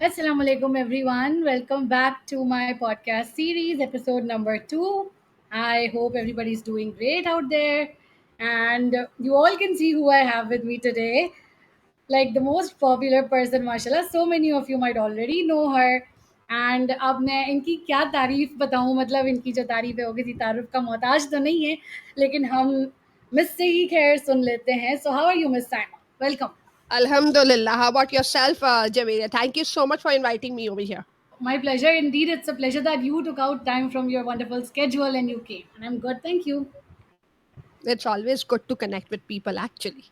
Assalamu alaikum, everyone. Welcome back to my podcast series, episode number 2. I hope everybody's doing great out there. And you all can see who I have with me today. Like the most popular person, mashallah. So many of you might already know her. And अब मैं इनकी क्या तारीफ बताऊं, मतलब इनकी जो तारीफ है वो किसी तारीफ का मोहताज तो नहीं है, लेकिन हम मिस से ही खैर सुन लेते हैं. So how are you, Miss Saima? Welcome. Alhamdulillah. How about yourself, Jamelia? Thank you so much for inviting me over here. My pleasure indeed. It's a pleasure that you took out time from your wonderful schedule and you came. And I'm good. Thank you. It's always good to connect with people, actually.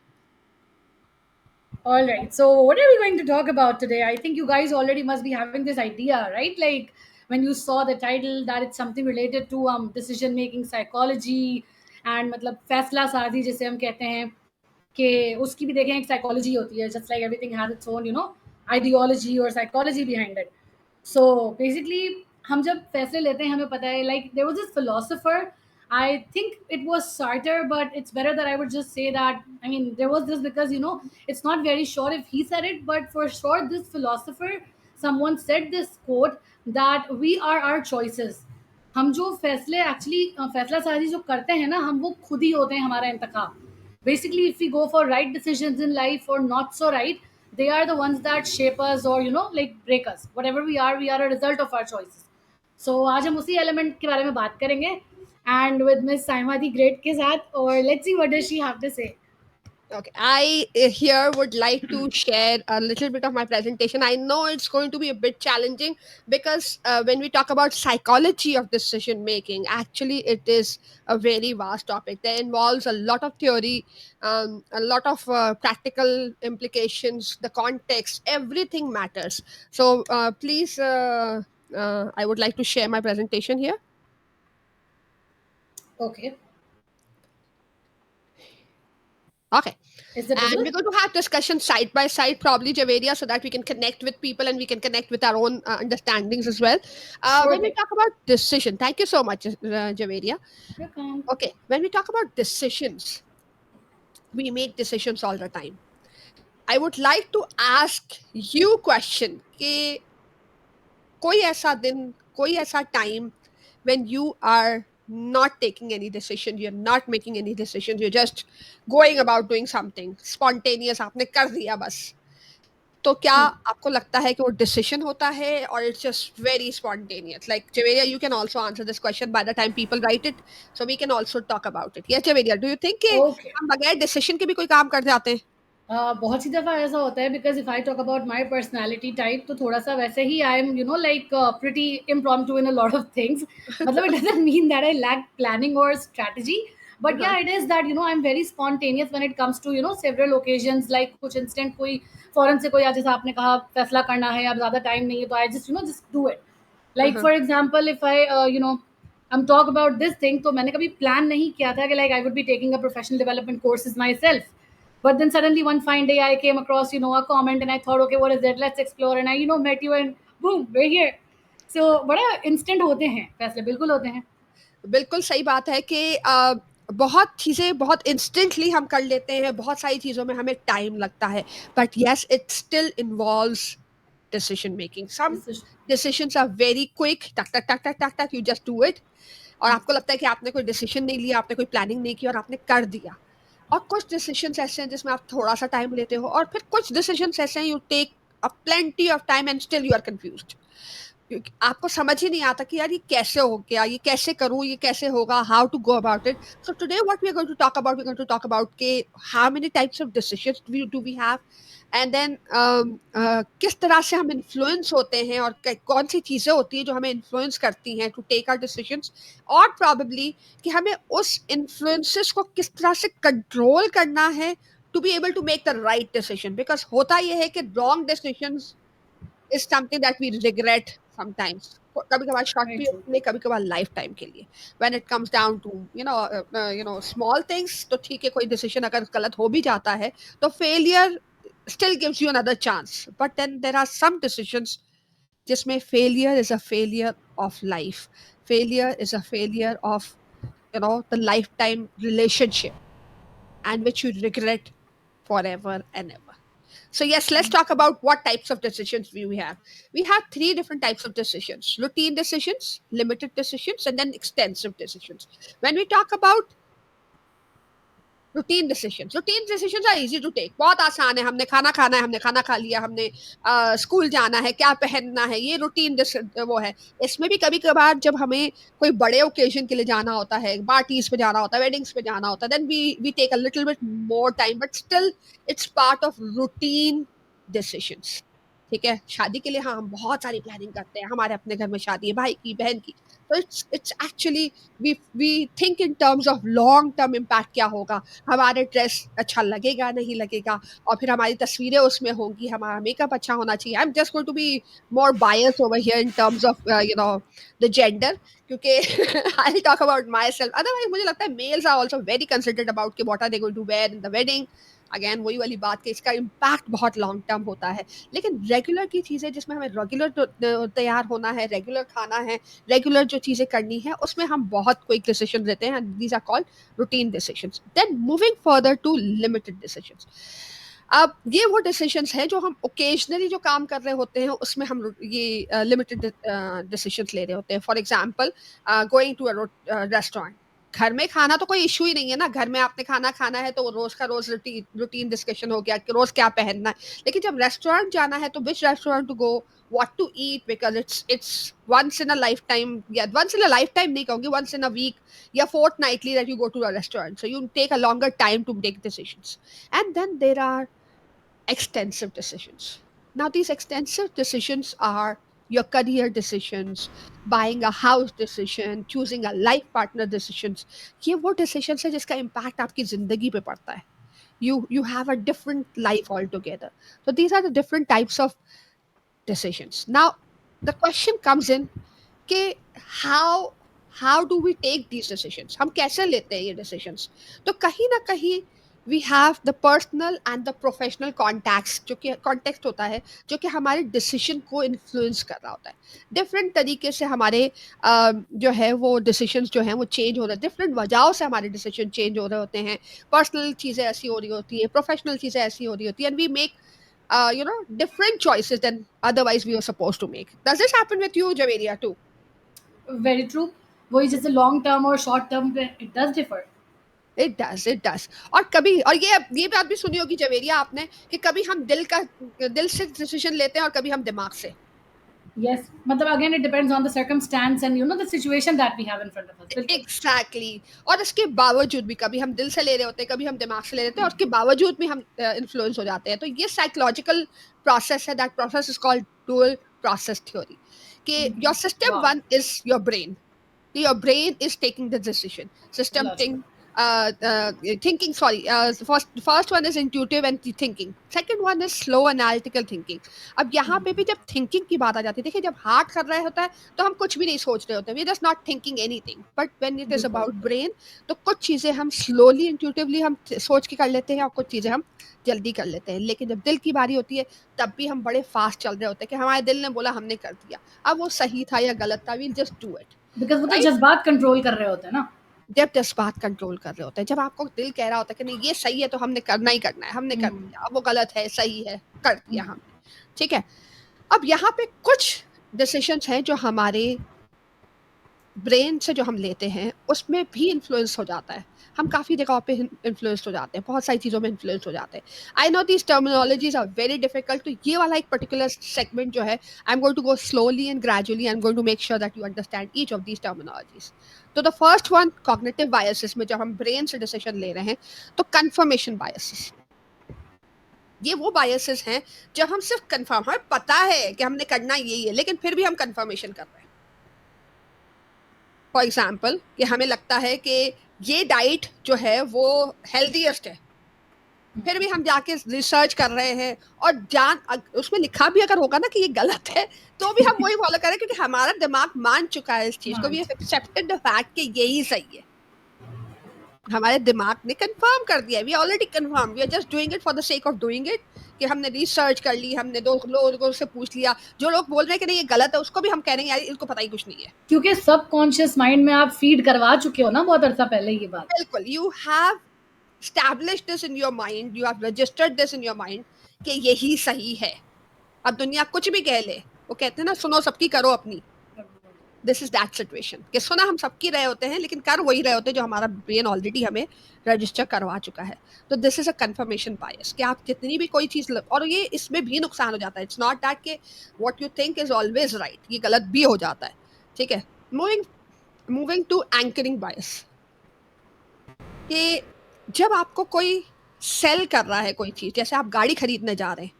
All right. So, what are we going to talk about today? I think you guys already must be having this idea, right? Like when you saw the title, that it's something related to decision making psychology and मतलब फैसला साजी जिसे हम कहते हैं कि उसकी भी देखें एक psychology होती है. Just like everything has its own, ideology or psychology behind it. So basically, हम जब फैसले लेते हैं हमें पता है, like there was this philosopher. I think it was Sartre, but it's better that I would just say that. I mean, there was this because it's not very sure if he said it, but for sure, this philosopher, someone said this quote that we are our choices. हम जो फैसले actually फैसला साजी जो करते हैं ना, हम वो खुद ही होते हैं हमारा इंतखाब. Basically, if we go for right decisions in life or not so right, they are the ones that shape us or like break us. Whatever we are a result of our choices. So आज हम उसी element के बारे में बात करेंगे and with miss Saima the great के साथ, और let's see what does she have to say. Okay, I here would like to share a little bit of my presentation. I know it's going to be a bit challenging because when we talk about psychology of decision making, actually it is a very vast topic. That involves a lot of theory, a lot of practical implications, the context, everything matters. So please, I would like to share my presentation here. Okay. Okay. Is it And visible? we're going to have discussions side by side, probably Javeria, so that we can connect with people and we can connect with our own understandings as well. Sure When we thing. talk about decision, thank you so much, Javeria. Welcome. Okay, when we talk about decisions, we make decisions all the time. I would like to ask you question कि कोई ऐसा दिन, कोई ऐसा time when you are not taking any decision, you're not making any decisions, you're just going about doing something spontaneous, आपने कर दिया बस. तो क्या आपको लगता है कि वो डिसीजन होता है और it's just very spontaneous like Javeria you can also answer this question by the time people write it so we can also talk about it yes Javeria do you think कि ओके. हम बगैर डिसीजन के भी कोई काम कर जाते हैं बहुत सी दफ़ा ऐसा होता है because if I talk about my personality type तो थोड़ा सा वैसे ही I am like pretty impromptu in a lot of things. मतलब it doesn't mean that I lack planning और strategy, but yeah it is that I am very spontaneous when it comes to several occasions. Like कुछ instant कोई फ़ौरन से कोई आज जैसा आपने कहा फैसला करना है, अब ज़्यादा टाइम नहीं है, तो I just just do it. Like for example if I I'm talk about this thing, तो मैंने कभी प्लान नहीं किया था कि like I would be taking a professional development courses myself. But then suddenly one fine day I came across, a comment and I thought, okay, what is it? Let's explore. And I, met you and boom, we're here. So बड़ा instant होते हैं फैसले, बिल्कुल होते हैं. बिल्कुल सही बात है कि बहुत चीज़ें बहुत इंस्टेंटली हम कर लेते हैं बहुत सारी चीज़ों में हमें टाइम लगता है but yes it still involves decision making some Decision. decisions are very quick टक टक टक टक टक टक you just do it और आपको लगता है कि आपने कोई डिसीजन नहीं लिया आपने कोई प्लानिंग नहीं की और आपने कर दिया और कुछ डिसीजंस ऐसे हैं जिसमें आप थोड़ा सा टाइम लेते हो और फिर कुछ डिसीजंस ऐसे हैं you take a plenty of time and still you are confused क्योंकि आपको समझ ही नहीं आता कि यार ये कैसे हो गया ये कैसे करूं ये कैसे होगा how to go about it so today what we are going to talk about we are going to talk about के how many types of decisions do we have and then किस तरह से हम इन्फ्लुएंस होते हैं और कौन सी चीज़ें होती हैं जो हमें इन्फ्लुएंस करती हैं टू टेक आर डिसीजंस और प्रॉबेबली कि हमें उस इन्फ्लुएंसेस को किस तरह से कंट्रोल करना है to be able to make the right decision because होता यह है कि wrong decisions is something that we regret sometimes कभी कभार शॉर्ट Very पीरियड true. के लिए कभी कभार लाइफ टाइम के लिए when it comes down to you know small things तो ठीक है कोई डिसीजन अगर गलत हो भी जाता है तो failure still gives you another chance but then there are some decisions जिसमें failure is a failure of life failure is a failure of the lifetime relationship and which you regret forever and ever So yes, let's talk about what types of decisions we have. We have three different types of decisions: routine decisions, limited decisions, and then extensive decisions. When we talk about routine decisions are easy to take, बहुत आसान है। हमने खाना खाना है, हमने खाना खा लिया, हमने स्कूल जाना है, क्या पहनना है, ये रूटीन वो है। इसमें भी कभी कभार जब हमें कोई बड़े ओकेजन के लिए जाना होता है, पार्टीज पे जाना होता है, वेडिंग्स पे जाना होता है, then we take a little bit more time, but still it's part of routine decisions. ठीक है, शादी के लिए हाँ हम बहुत सारी प्लानिंग करते हैं, हमारे अपने घर में शादी है, भाई की, बहन की, तो it's actually we think in terms of long term impact क्या होगा, हमारे ड्रेस अच्छा लगेगा नहीं लगेगा, और फिर हमारी तस्वीरें उसमें होंगी, हमारा मेकअप अच्छा होना चाहिए। I am just going to be more bias over here in terms of you know the gender, क्योंकि I talk about myself. Otherwise मुझे लगता है males are also very considered about कि what are they going to wear in the wedding. Again वही वाली बात कि इसका इम्पैक्ट बहुत लॉन्ग टर्म होता है। लेकिन रेगुलर की चीज़ें जिसमें हमें रेगुलर तैयार होना है, रेगुलर खाना है, रेगुलर जो चीज़ें करनी है, उसमें हम बहुत क्विक डिसीजन लेते हैं, these are called routine decisions. Then moving further to limited decisions. अब ये वो डिसीजंस हैं जो हम ओकेजनली जो काम कर रहे होते हैं उसमें हम ये लिमिटेड डिसीजंस ले रहे होते हैं। For example going to a restaurant, घर में खाना तो कोई इशू ही नहीं है ना, घर में आपने खाना खाना है तो रोज का रोज रूटीन डिस्कशन हो गया कि रोज क्या पहनना है। लेकिन जब रेस्टोरेंट जाना है तो which restaurant to go, what to eat, because it's once in a lifetime, yeah, once in a lifetime nahi kahungi, once in a week, yeah, fortnightly that you go to a restaurant, so you take a longer time to make decisions. And then there are extensive decisions. Now, these extensive decisions are your career decisions, buying a house decision, choosing a life partner decisions. ये वो decisions है जिसका impact आपकी जिंदगी पे पड़ता है. You have a different life altogether. So these are the different types of decisions. Now, the question comes in कि how do we take these decisions? हम कैसे लेते हैं ये decisions? तो कहीं ना कहीं we have the personal and the professional contacts, जो कि context होता है, जो कि हमारे decision को influence कर रहा होता है। different तरीके से हमारे जो है वो decisions जो हैं वो change हो रहे हैं, different वजहों से हमारे decision change हो रहे होते हैं। personal चीज़ें ऐसी हो रही होती है, professional चीज़ें ऐसी हो रही होती है, and we make different choices than otherwise we were supposed to make. Does this happen with you, Javeria, too? Very true. वही जैसे लॉन्ग टर्म और शॉर्ट टर्म पे it does differ. It does, it does. और कभी, और ये बात भी सुनी होगी जवेरिया आपने कि कभी हम दिल से डिसीजन लेते हैं और कभी हम दिमाग से। यस, मतलब again it depends on the circumstances and the situation that we have in front of us. बिल्कुल। एग्जैक्टली। और इसके बावजूद भी कभी हम दिल से ले रहे होते हैं, कभी हम दिमाग से ले लेते हैं, और उसके बावजूद भी हम इन्फ्लुएंस हो जाते हैं। तो ये साइकोलॉजिकल प्रोसेस है, that process is called dual process theory, कि your system wow, one is your brain. Your brain is taking the decision. System logical. thinking, sorry, first one is intuitive and thinking, second one is slow analytical thinking. अब यहाँ पे भी जब thinking की बात आ जाती है, देखिए जब हार्ट कर रहा होता है तो हम कुछ भी नहीं सोच रहे होते, we just not thinking anything, but when it is बिल्कुल। about brain, तो कुछ चीज़ें हम slowly intuitively हम सोच के कर लेते हैं और कुछ चीज़ें हम जल्दी कर लेते हैं। लेकिन जब दिल की बारी होती है तब भी हम बड़े फास्ट चल रहे होते हैं कि हमारे दिल ने बोला हमने कर दिया, अब वो सही था या गलत था, we'll just do it. Because वो तो राइट, जज्बात कंट्रोल कर रहे होते हैं ना। जब जज्बात कंट्रोल कर रहे होते हैं, जब आपको दिल कह रहा होता है कि नहीं ये सही है तो हमने करना ही करना है, हमने कर हम्म। दिया, अब वो गलत है सही है, कर दिया हमने। ठीक है, अब यहाँ पे कुछ डिसीजंस हैं जो हमारे ब्रेन से जो हम लेते हैं उसमें भी इन्फ्लुएंस हो जाता है। हम काफ़ी जगहों पे इन्फ्लुएंस हो जाते हैं, बहुत सारी चीज़ों में इन्फ्लुएंस हो जाते हैं। I know these terminologies are very difficult, तो ये वाला एक पर्टिकुलर सेगमेंट जो है, I am going to go slowly and gradually, I am going to make sure that you understand each of these terminologies. तो the first one, cognitive biases में जब हम ब्रेन से डिसीजन ले रहे हैं, तो कन्फर्मेशन बायसेस, ये वो बायसेस हैं जब हम सिर्फ कन्फर्म, हमें पता है कि हमने करना यही है लेकिन फिर भी हम कन्फर्मेशन कर रहे हैं। फॉर एग्जाम्पल कि हमें लगता है कि ये डाइट जो है वो हेल्दीएस्ट है, फिर भी हम जाके रिसर्च कर रहे हैं, और उसमें लिखा भी अगर होगा ना कि ये गलत है तो भी हम वही फॉलो करें, क्योंकि हमारा दिमाग मान चुका है इस चीज को, we have accepted the fact कि यही सही है। हमारे दिमाग ने कंफर्म कर दिया, we already confirm, we are just doing it for the sake of doing it, कि हमने रिसर्च कर ली, हमने दो लोगों से पूछ लिया, जो लोग बोल रहे हैं कि नहीं ये गलत है उसको भी हम कह रहे हैं यार इनको पता ही कुछ नहीं है, क्योंकि सबकॉन्शियस माइंड में आप फीड करवा चुके हो ना बहुत अरसा पहले ये बात। बिल्कुल। You have established this in your mind, you have registered this in your mind कि यही सही है। अब दुनिया कुछ भी कह ले, वो कहते हैं ना, सुनो सबकी करो अपनी। दिस इज दैट सिचुएशन कि सुना हम सबकी रहे होते हैं, लेकिन कर वही रहे होते हैं जो हमारा ब्रेन ऑलरेडी हमें रजिस्टर करवा चुका है। तो this is a confirmation bias कि आप जितनी भी कोई चीज और ये इसमें भी नुकसान हो जाता है। इट्स नॉट दैट कि what you think is always right, ये गलत भी हो जाता है। ठीक है, मूविंग मूविंग टू एंकरिंग बायस, कि जब आपको कोई सेल कर रहा है कोई चीज, जैसे आप गाड़ी खरीदने जा रहे हैं,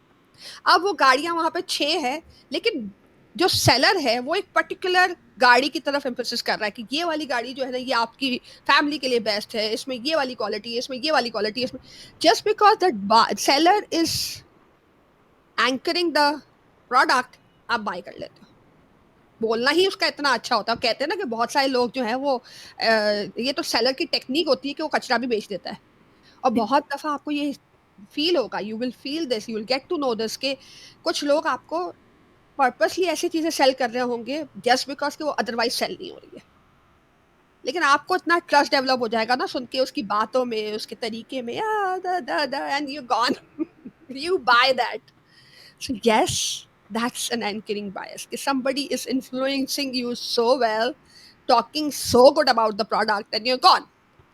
अब वो गाड़ियां वहां पे 6 है, लेकिन जो सेलर है वो एक पर्टिकुलर गाड़ी की तरफ एम्फोसिस कर रहा है कि ये वाली गाड़ी जो है ना, ये आपकी फैमिली के लिए बेस्ट है, इसमें ये वाली क्वालिटी है, इसमें ये वाली क्वालिटी है, इसमें, just because that seller is anchoring the product, आप बाय कर लेते हो। बोलना ही उसका इतना अच्छा होता है। कहते हैं ना कि बहुत सारे लोग जो है वो ये तो सेलर की टेक्निक होती है कि वो कचरा भी बेच देता है। और बहुत दफा आपको ये फील होगा, you will feel this, you will get to know this, के कुछ लोग आपको पर्पसली ऐसी चीजें सेल कर रहे होंगे जस्ट बिकॉज कि वो अदरवाइज सेल नहीं हो रही है। लेकिन आपको इतना ट्रस्ट डेवलप हो जाएगा ना सुन के उसकी बातों में, उसके तरीके में, and you gone, you by that. So yes, that's an anchoring bias. If somebody is influencing you so well, talking so good about the product, then you're gone.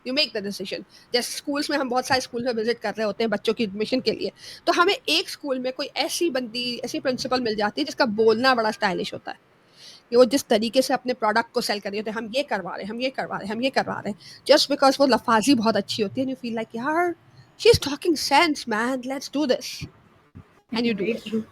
You make the decision. जैसे schools में हम बहुत सारे school में visit कर रहे होते हैं बच्चों की एडमिशन के लिए, तो हमें एक स्कूल में कोई ऐसी बंदी, ऐसी प्रिंसिपल मिल जाती है जिसका बोलना बड़ा स्टाइलिश होता है, कि वो जिस तरीके से अपने प्रोडक्ट को सेल कर रही होती है, हम ये करवा रहे हैं, हम ये करवा रहे हैं, हम ये करवा रहे हैं, जस्ट बिकॉज वो लफाजी बहुत अच्छी होती है, यू फील लाइक यार she is talking sense man, let's do this, and you do very it, true.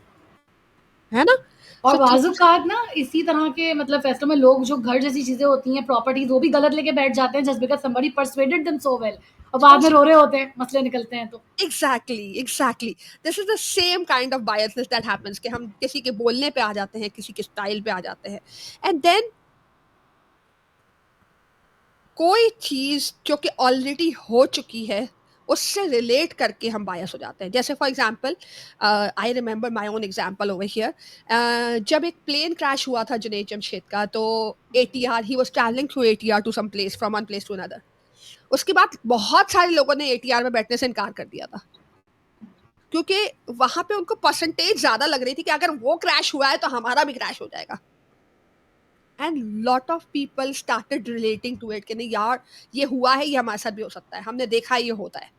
है ना? और सो बाज़-औक़ात ना इसी तरह के मतलब फ़ैसलों में लोग जो घर जैसी चीज़ें होती हैं, प्रॉपर्टीज़, वो भी गलत लेके बैठ जाते हैं just because somebody persuaded them so well, और बाद में रो रहे होते हैं, मसले निकलते हैं तो। Exactly this is the same kind of biasness that happens, कि हम किसी के बोलने पे आ जाते हैं, किसी के स्टाइल पे आ जाते हैं, एंड देन कोई चीज जो कि ऑलरेडी हो चुकी है उससे रिलेट करके हम बायस हो जाते हैं। जैसे for example, I remember my own example over here, जब एक प्लेन क्रैश हुआ था जुनैद जमशेद का, तो ATR, he was travelling through ATR to some place, from one place to another. उसके बाद बहुत सारे लोगों ने एटीआर में बैठने से इनकार कर दिया था, क्योंकि वहां पे उनको परसेंटेज ज्यादा लग रही थी कि अगर वो क्रैश हुआ है तो हमारा भी क्रैश हो जाएगा। And lot of people started relating to it कि नहीं यार, ये हुआ है, ये हमारे साथ भी हो सकता है, हमने देखा है ये होता है।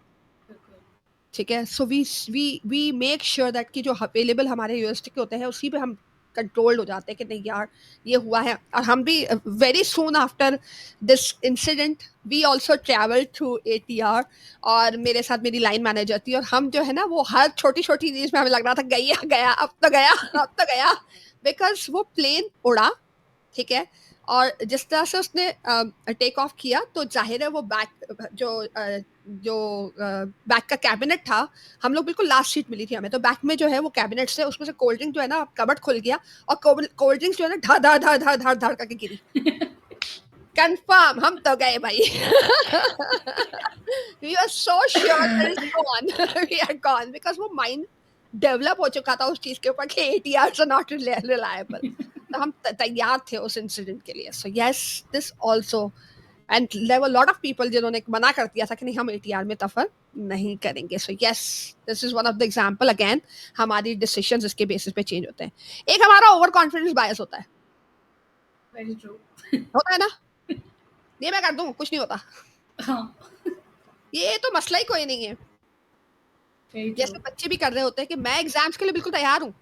ठीक है, so we make sure that कि जो अवेलेबल हमारे यूएसटी के होते हैं उसी पे हम कंट्रोल्ड हो जाते हैं कि नहीं यार ये हुआ है। और हम भी very soon after this incident we also travel through ATR, और मेरे साथ मेरी लाइन मैनेजर थी, और हम जो है ना वो हर छोटी छोटी चीज में हमें लग रहा था गया गया, अब तो गया, अब तो गया, बिकॉज वो प्लेन उड़ा। ठीक है, और जिस तरह से उसने टेक ऑफ किया, तो जाहिर है वो बैक जो बैक का कैबिनेट था, हम लोग बिल्कुल लास्ट सीट मिली थी हमें, तो बैक में जो है वो कैबिनेट से उसमें से कोल्ड ड्रिंक जो है ना, कबर्ड खुल गया, और कोल्ड ड्रिंक्स जो है ना धड़ धड़ धड़ धड़ धड़ धड़ करके गिरी। कंफर्म हम तो गए भाई। We are so sure that is gone, we are gone, because वो माइंड डेवलप हो चुका था उस चीज के ऊपर कि एटीआर आर नॉट रिलायबल। तो हम तैयार थे उस इंसिडेंट के लिए। So yes, this also, and there were lot of people जिन्होंने मना कर दिया था कि नहीं हम एटीआर में सफर नहीं करेंगे। सो yes, this is one of the example, again हमारी डिसीजंस इसके बेसिस पे चेंज होते हैं। एक हमारा ओवर कॉन्फिडेंस बायस होता है, वेरी ट्रू। होता है ना, ये मैं कर दूं कुछ नहीं होता, हाँ, ये तो मसला ही कोई नहीं है। Very true. जैसे बच्चे भी कर रहे होते हैं कि मैं एग्जाम्स के लिए बिल्कुल तैयार हूँ,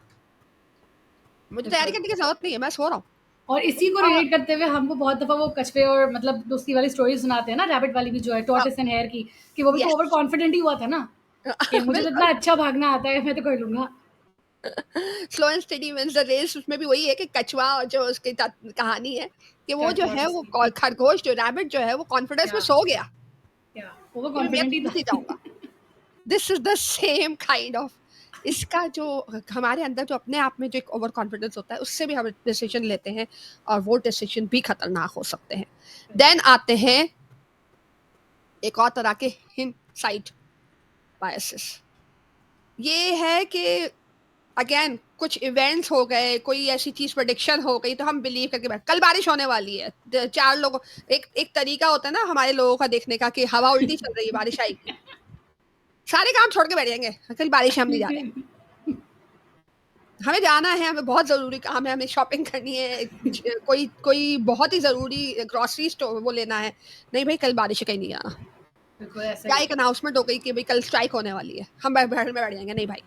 मुझे तैयारी बिल्कुल। करने की जरूरत नहीं है, मैं सो रहा हूँ। और इसी को हाँ, रिलेट करते हुए हमको बहुत दफ़ा वो कछुए और मतलब उसकी वाली स्टोरी सुनाते हैं ना, रैबिट वाली भी जो है, हाँ, टॉर्टोइस एंड हेयर की, कि वो भी तो ओवर यस। कॉन्फिडेंट ही हुआ था ना, कि मुझे तो इतना बिल्कुल, अच्छा भागना आता है, मैं तो कर लूँगा। Slow and steady wins the race, उसमें भी वही है कि कछुआ और जो उसकी कहानी है कि वो क्या जो है टॉर्टोइस वो की। खरगोश, जो रैबिट जो है वो कॉन्फिडेंस में क्या सो गया क्या ओवर कि मैं कॉन्फिडेंट ही कहीं था। नहीं जाऊंगा। This is the same kind of, इसका जो हमारे अंदर जो अपने आप में जो एक ओवर कॉन्फिडेंस होता है उससे भी हम डिसीजन लेते हैं, और वो डिसीजन भी खतरनाक हो सकते हैं। देन आते हैं एक और तरह के हिंडसाइट बायसेस। ये है कि अगेन कुछ इवेंट्स हो गए, कोई ऐसी चीज प्रेडिक्शन हो गई, तो हम बिलीव करके बैठ, कल बारिश होने वाली है, चार लोगों, एक एक तरीका होता है ना हमारे लोगों का देखने का कि हवा उल्टी चल रही है बारिश आएगी, सारे काम छोड़ के बैठ जाएंगे, कल बारिश है हम नहीं जा रहे। हमें जाना है, हमें बहुत ज़रूरी काम है, हमें शॉपिंग करनी है, कोई कोई बहुत ही ज़रूरी ग्रोसरी स्टोर वो लेना है, नहीं भाई कल बारिश है कहीं नहीं जाना, बिल्कुल ऐसा क्या ही एक अनाउंसमेंट हो गई कि भाई कल स्ट्राइक होने वाली है, हम घर में बैठ जाएंगे, नहीं भाई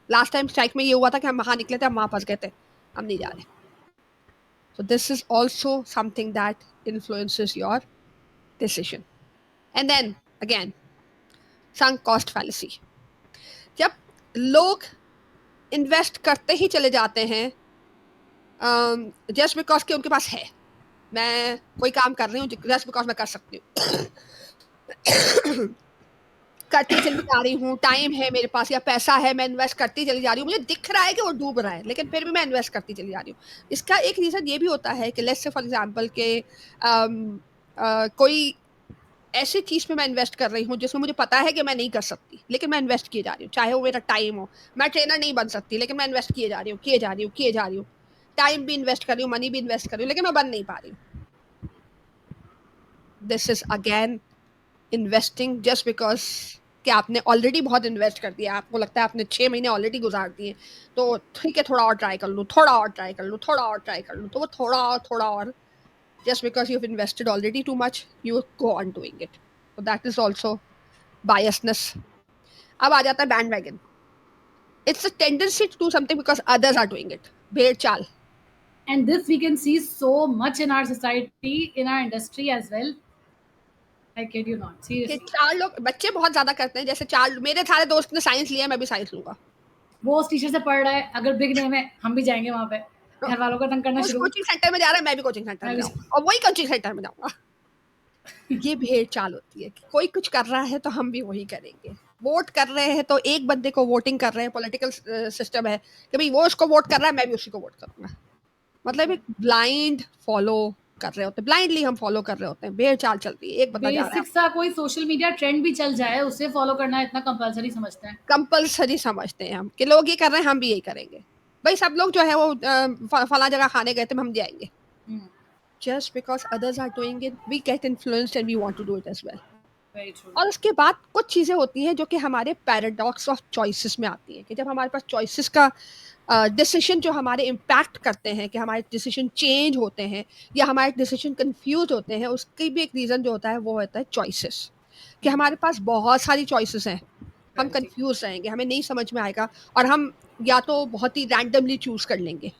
लास्ट टाइम स्ट्राइक में ये हुआ था कि हम वहाँ निकले थे, हम वहाँ फंस गए थे, हम नहीं जा रहे. So this is also something that influences your decision. And then again, sunk cost fallacy. जब लोग इन्वेस्ट करते ही चले जाते हैं जस्ट बिकॉज कि उनके पास है, मैं कोई काम कर रही हूँ जस्ट बिकॉज मैं कर सकती हूँ, करती चली जा रही हूँ, टाइम है मेरे पास या पैसा है, मैं इन्वेस्ट करती चली जा रही हूँ, मुझे दिख रहा है कि वो डूब रहा है लेकिन फिर भी मैं इन्वेस्ट करती चली जा रही हूँ. इसका एक रीज़न ये भी होता है कि लेट्स से फॉर एग्जांपल के कोई ऐसी चीज़ में मैं इन्वेस्ट कर रही हूँ जिसमें मुझे पता है कि मैं नहीं कर सकती लेकिन मैं इन्वेस्ट किए जा रही हूँ, चाहे वो मेरा टाइम हो, मैं ट्रेनर नहीं बन सकती लेकिन मैं इन्वेस्ट किए जा रही हूँ, किए जा रही हूँ, किए जा रही हूँ, टाइम भी इन्वेस्ट कर रही हूँ, मनी भी इन्वेस्ट कर रही हूँ लेकिन मैं बन नहीं पा रही हूँ. This is again investing just because कि आपने ऑलरेडी बहुत इन्वेस्ट कर दिया, आपको लगता है आपने 6 महीने ऑलरेडी गुजार दिए, तो ठीक है थोड़ा और ट्राई कर लूँ, थोड़ा और ट्राई कर लूँ, थोड़ा और ट्राई कर लूँ, तो वो थोड़ा और just because you've invested already too much, you go on doing it. So that is also biasness. अब आ जाता है bandwagon. It's a tendency to do something because others are doing it. भेड़ चाल. and this we can see so much in our society, in our industry as well. I kid you not, कि seriously. 4 लोग बच्चे बहुत ज्यादा करते हैं, जैसे 4 मेरे सारे दोस्त ने साइंस लिया, मैं भी साइंस लूंगा. वो उस टीचर से पढ़ रहा है, अगर बिग नेम है हम भी जाएंगे वहां पे, घर वालों को तंग करना उस शुरू. कोचिंग सेंटर में जा रहा है, मैं भी कोचिंग सेंटर मैं में भी. जाऊंगा और वही कोचिंग सेंटर में जाऊंगा. ये भेड़ चाल होती है कि कोई कुछ कर रहा है तो हम भी वही करेंगे. वोट कर रहे हैं तो एक बंदे को वोटिंग कर रहे हैं, पॉलिटिकल सिस्टम है कि भाई वो उसको वोट कर रहा है, मैं भी उसी को वोट करूंगा. मतलब एक ब्लाइंड फॉलो कर रहे होते हैं, ब्लाइंडली हम फॉलो कर रहे होते हैं, भेड़ चाल चल रही है, एक बंदा जा रहा है, बेसिक सा कोई सोशल मीडिया ट्रेंड भी चल जाए उसे फॉलो करना इतना कंपलसरी समझते हैं. कंपल्सरी समझते हैं हम कि लोग ये कर रहे हैं हम भी यही करेंगे. भाई सब लोग जो है वो फला जगह खाने गए थे, हम जाएंगे. Just because others are doing it we get influenced and we want to do it as well. Very true. और उसके बाद कुछ चीज़ें होती हैं जो कि हमारे पैराडॉक्स ऑफ चॉइसेस में आती हैं कि जब हमारे पास चॉइसेस का डिसीजन जो हमारे इम्पैक्ट करते हैं, कि हमारे डिसीजन चेंज होते हैं या हमारे डिसीजन कंफ्यूज होते हैं, उसकी भी एक रीज़न जो होता है वो होता है चॉइसेस. कि हमारे पास बहुत सारी चॉइसेस हैं, हम कंफ्यूज रहेंगे, हमें नहीं समझ में आएगा और हम या तो बहुत ही रैंडमली चूज कर लेंगे.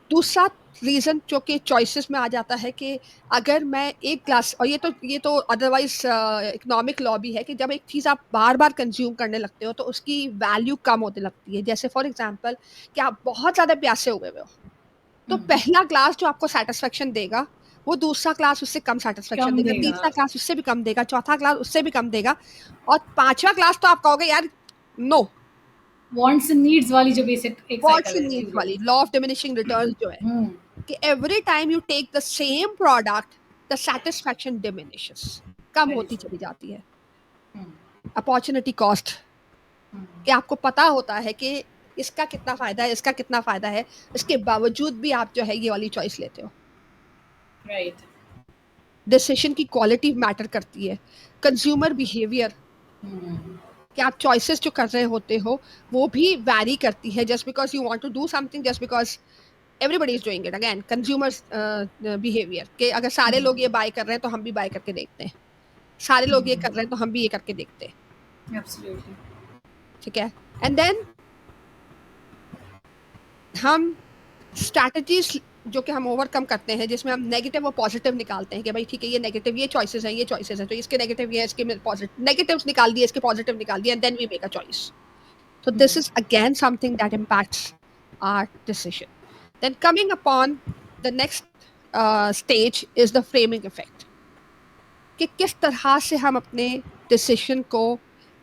दूसरा रीज़न जो कि चॉइसेस में आ जाता है कि अगर मैं एक ग्लास, और ये तो अदरवाइज इकोनॉमिक लॉ भी है कि जब एक चीज़ आप बार बार कंज्यूम करने लगते हो तो उसकी वैल्यू कम होने लगती है. जैसे फॉर एग्जांपल कि आप बहुत ज़्यादा प्यासे हुए हो तो पहला ग्लास जो आपको सेटिस्फेक्शन देगा वो दूसरा क्लास उससे कम सेटिस्फेक्शन कम देगा, देगा. तीसरा क्लास उससे भी कम देगा, चौथा क्लास उससे भी कम देगा और पांचवा क्लास तो आप कहोगे यार नो. वांट्स एंड नीड्स वाली जो बेसिक एक वॉट्स साइकिल एंड है नीड्स चीजों वाली की. लॉ ऑफ डिमिनिशिंग रिटर्न्स जो है कि every time you take the same product the satisfaction diminishes, कम वेरी होती ट्रू. चली जाती है. अपॉर्चुनिटी कॉस्ट कि आपको पता होता है कि इसका कितना फायदा है, इसका कितना फायदा है, इसके बावजूद भी आप जो है ये वाली चॉइस लेते हो. राइट. डिसीजन की क्वालिटी मैटर करती है. कंज्यूमर बिहेवियर कि आप चॉइसेस जो कर रहे होते हो वो भी वैरी करती है. Just because you want to do something, just because everybody is doing it, again consumers behaviour कि अगर सारे लोग ये बाय कर रहे हैं तो हम भी बाय करके देखते हैं, सारे लोग ये कर रहे हैं तो हम भी ये करके देखते हैं. एब्सोल्युटली. ठीक है. एंड देन हम स्ट्रैटेजीज जो कि हम ओवरकम करते हैं जिसमें हम नेगेटिव और पॉजिटिव निकालते हैं कि भाई ठीक है ये नेगेटिव, ये चॉइसेस हैं, ये चॉइसेस हैं, तो इसके नेगेटिव ये है, इसके पॉजिटिव, नेगेटिव्स निकाल दिए, इसके पॉजिटिव निकाल दिए, and then we make a choice. So this is again something that impacts our decision. Then coming upon the next stage is the framing effect. कि किस तरह से हम अपने डिसीजन को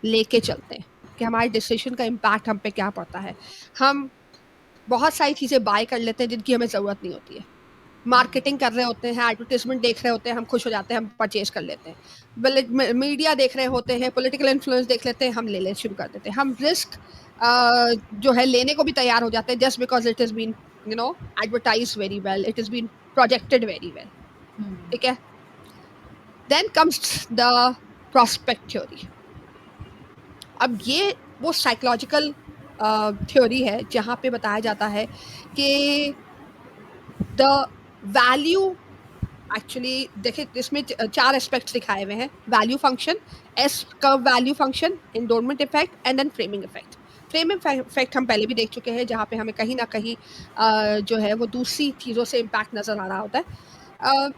लेके चलते हैं, कि हमारे डिसीजन का इम्पैक्ट हम पे क्या पड़ता है. हम बहुत सारी चीज़ें बाय कर लेते हैं जिनकी हमें ज़रूरत नहीं होती है. मार्केटिंग कर रहे होते हैं, एडवर्टीजमेंट देख रहे होते हैं, हम खुश हो जाते हैं, हम परचेज कर लेते हैं. मीडिया देख रहे होते हैं, पॉलिटिकल इन्फ्लुएंस देख लेते हैं, हम ले शुरू कर देते हैं. हम रिस्क जो है लेने को भी तैयार हो जाते हैं just because it is been advertise very well, it is been projected very well. ठीक है. Then comes the prospect theory. अब ये वो साइकोलॉजिकल थ्योरी है जहाँ पे बताया जाता है कि द वैल्यू एक्चुअली देखिए इसमें चार एस्पेक्ट्स दिखाए हुए हैं, वैल्यू फंक्शन, एस का value function, endowment effect and then framing effect. Framing effect हम पहले भी देख चुके हैं जहाँ पे हमें कहीं ना कहीं जो है वो दूसरी चीज़ों से इम्पैक्ट नज़र आ रहा होता है। अ,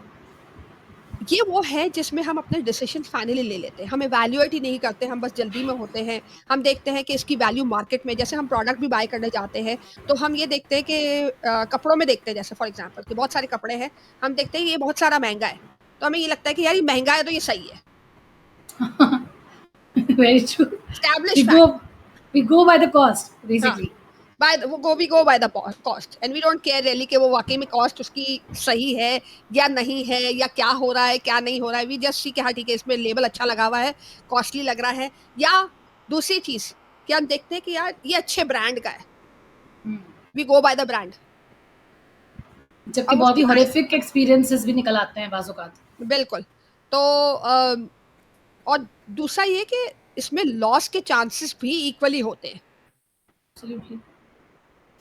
ये वो है जिसमें हम अपने डिसीजन फाइनली ले लेते हैं, हम इवैल्यूएट ही नहीं करते, हम बस जल्दी में होते हैं। हम देखते हैं कि इसकी वैल्यू मार्केट में, जैसे हम प्रोडक्ट भी बाय करने जाते हैं तो हम ये देखते हैं कि कपड़ों में देखते हैं, जैसे फॉर एग्जांपल कि बहुत सारे कपड़े हैं, हम देखते हैं ये बहुत सारा महंगा है, तो हमें ये लगता है कि यार ये महंगा है तो ये सही है। Very true. We establish fact. go we go by the cost हाँ, basically. बाय वो we go by the cost and we don't care really कि वो वाकई में कॉस्ट उसकी सही है या नहीं है, या क्या हो रहा है क्या नहीं हो रहा है। वी जस्ट सी कि हाँ ठीक है इसमें लेबल अच्छा लगा हुआ है, कॉस्टली लग रहा है। या दूसरी चीज कि हम देखते हैं कि यार ये अच्छे ब्रांड का है, Hmm. We go by the brand. जबकि अब उस बहुत ही brand- हॉरिफिक एक्सपीरियंसेस भी निकल आते हैं बाज़-औक़ात। बिल्कुल। तो और दूसरा ये कि इसमें लॉस के चांसेस भी इक्वली होते हैं एब्सोल्युटली।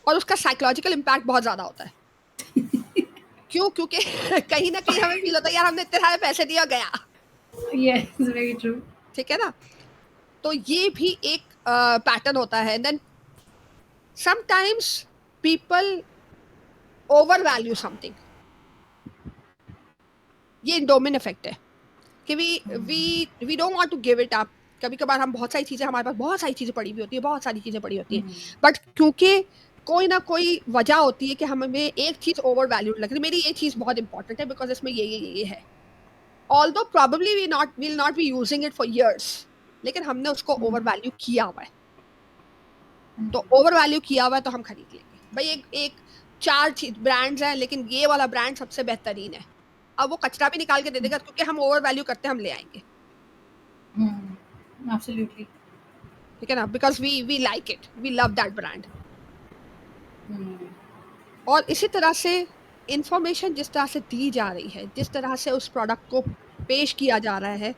और उसका साइकोलॉजिकल इम्पैक्ट बहुत ज्यादा होता है। क्यों? क्योंकि कहीं ना कहीं हमें फील होता है यार हमने इतने सारे पैसे दिया गया। Yes, very true. ठीक है ना? तो ये भी एक पैटर्न होता है। Then sometimes people over value something, ये इंडोमिन इफेक्ट है कि we we don't want to give it up. कभी कभार हम बहुत सारी चीजें, हमारे पास बहुत सारी चीजें पड़ी हुई होती है, बहुत सारी चीजें पड़ी होती है, बट क्योंकि कोई ना कोई वजह होती है कि हमें एक चीज ओवर वैल्यूड लग रही है, मेरी ये चीज बहुत इंपॉर्टेंट है बिकॉज इसमें ये है, although probably we not will not be using it for years, लेकिन हमने उसको ओवर वैल्यू किया हुआ है। तो ओवर वैल्यू किया हुआ है तो हम खरीद लेंगे। भाई एक एक चार ब्रांड्स हैं लेकिन ये वाला ब्रांड सबसे बेहतरीन है, अब वो कचरा भी निकाल के दे देगा क्योंकि हम ओवर वैल्यू करते हैं, हम ले आएंगे। Absolutely. ठीक है ना? Because we like it, we love that brand. और इसी तरह से इंफॉर्मेशन जिस तरह से दी जा रही है, जिस तरह से उस प्रोडक्ट को पेश किया जा रहा है,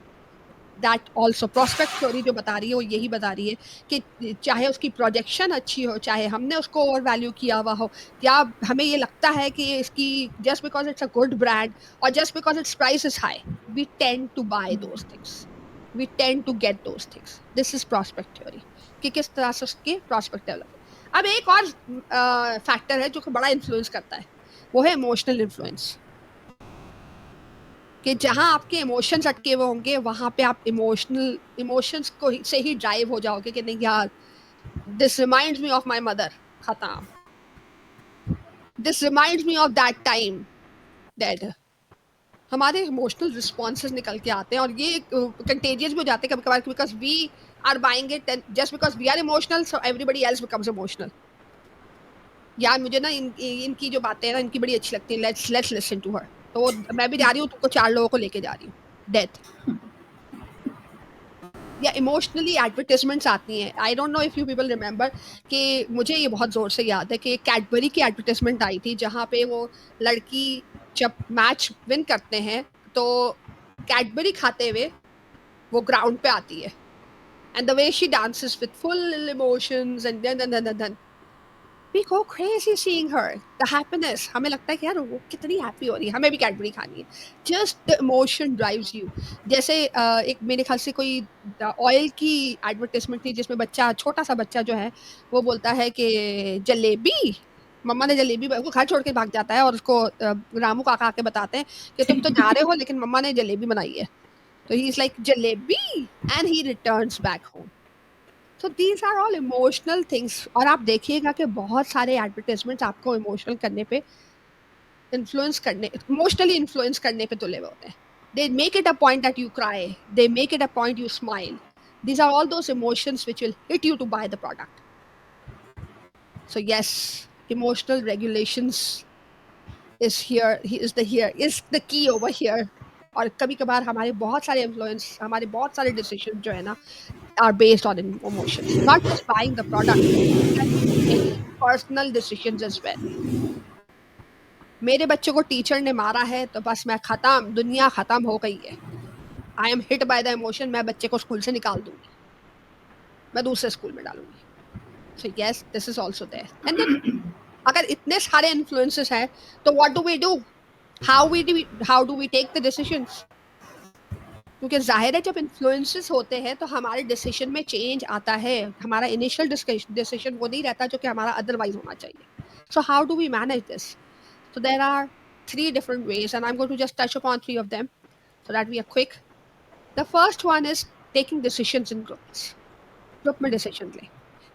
दैट ऑल्सो प्रोस्पेक्ट थ्योरी जो बता रही है वो यही बता रही है कि चाहे उसकी प्रोजेक्शन अच्छी हो, चाहे हमने उसको ओवर वैल्यू किया हुआ हो, या हमें ये लगता है कि इसकी just because it's a good brand और just because its price is high, we tend to buy those things, we tend to get those things. This is prospect theory कि किस तरह से उसके प्रोस्पेक्ट डेवलप। अब एक और फैक्टर है जो कि बड़ा इन्फ्लुएंस करता है, वो है इमोशनल इन्फ्लुएंस। कि जहां आपके इमोशंस अटके हुए होंगे वहां पे आप इमोशंस को से ही ड्राइव हो जाओगे कि नहीं यार, this reminds me of my mother, खत्म, this reminds me of that time, that हमारे इमोशनल रिस्पॉन्सेज निकल के आते हैं और ये कंटेजियस भी हो जाते हैं कभी कभार, because we are buying it just because we are emotional, so everybody else becomes emotional. यार मुझे ना इनकी जो बातें हैं ना इनकी बड़ी अच्छी लगती है, लेट्स लिसन टू हर। तो मैं भी जा रही हूँ, तुमको चार लोगों को लेके जा रही हूँ, डेथ। या इमोशनली एडवर्टाइजमेंट्स आती हैं। I don't know if you people remember कि मुझे ये बहुत जोर से याद है कि कैडबरी की एडवर्टाइजमेंट आई थी जहाँ पे वो लड़की जब मैच विन करते हैं तो कैडबरी खाते हुए वो ग्राउंड पे आती है and the way she dances with full emotions and then we go crazy seeing her, the happiness, हमें लगता है कि यार वो कितनी हैप्पी हो रही है, हमें भी कैडबरी खानी है। Just the emotion drives you. जैसे एक मेरे ख्याल से कोई ऑयल की एडवर्टाइजमेंट थी जिसमें बच्चा, छोटा सा बच्चा जो है वो बोलता है कि जलेबी, मम्मा ने जलेबी, वो घर छोड़ के भाग जाता है और उसको रामू काका आके बताते हैं कि तुम तो जा रहे हो लेकिन मम्मा ने जलेबी बनाई है, तो he is like jalebi and he returns back home. So these are all emotional things. और आप देखिएगा कि बहुत सारे एडवर्टाइजमेंट्स आपको इमोशनल करने पे, इन्फ्लुएंस करने, इमोशनली इन्फ्लुएंस करने पे तुले हुए होते हैं। They make it a point that you cry, they make it a point you smile. These are all those emotions which will hit you to buy the product. So yes, emotional regulations is here, is the key over here. और कभी कभार हमारे बहुत सारे influence, हमारे बहुत सारे decision जो है ना are based on emotions, not just buying the product, making personal decisions as well. मेरे बच्चे को टीचर ने मारा है तो बस मैं खत्म, दुनिया खत्म हो गई है। I M hit by the emotion, मैं बच्चे को स्कूल से निकाल दूंगी, मैं दूसरे स्कूल में डालूंगी। So yes, this is also there. And then अगर इतने सारे influences हैं, तो what do we do? How do we take the decisions? क्योंकि जाहिर है जब इन्फ्लुएंसेस होते हैं तो हमारे डिसीजन में चेंज आता है. हमारा इनिशियल डिसीजन वो नहीं रहता जो कि हमारा अदरवाइज होना चाहिए. So how do we manage this? So there are three different ways, and I'm going to just touch upon three of them so that we are quick. The first one is taking decisions in groups. Group में decision लें.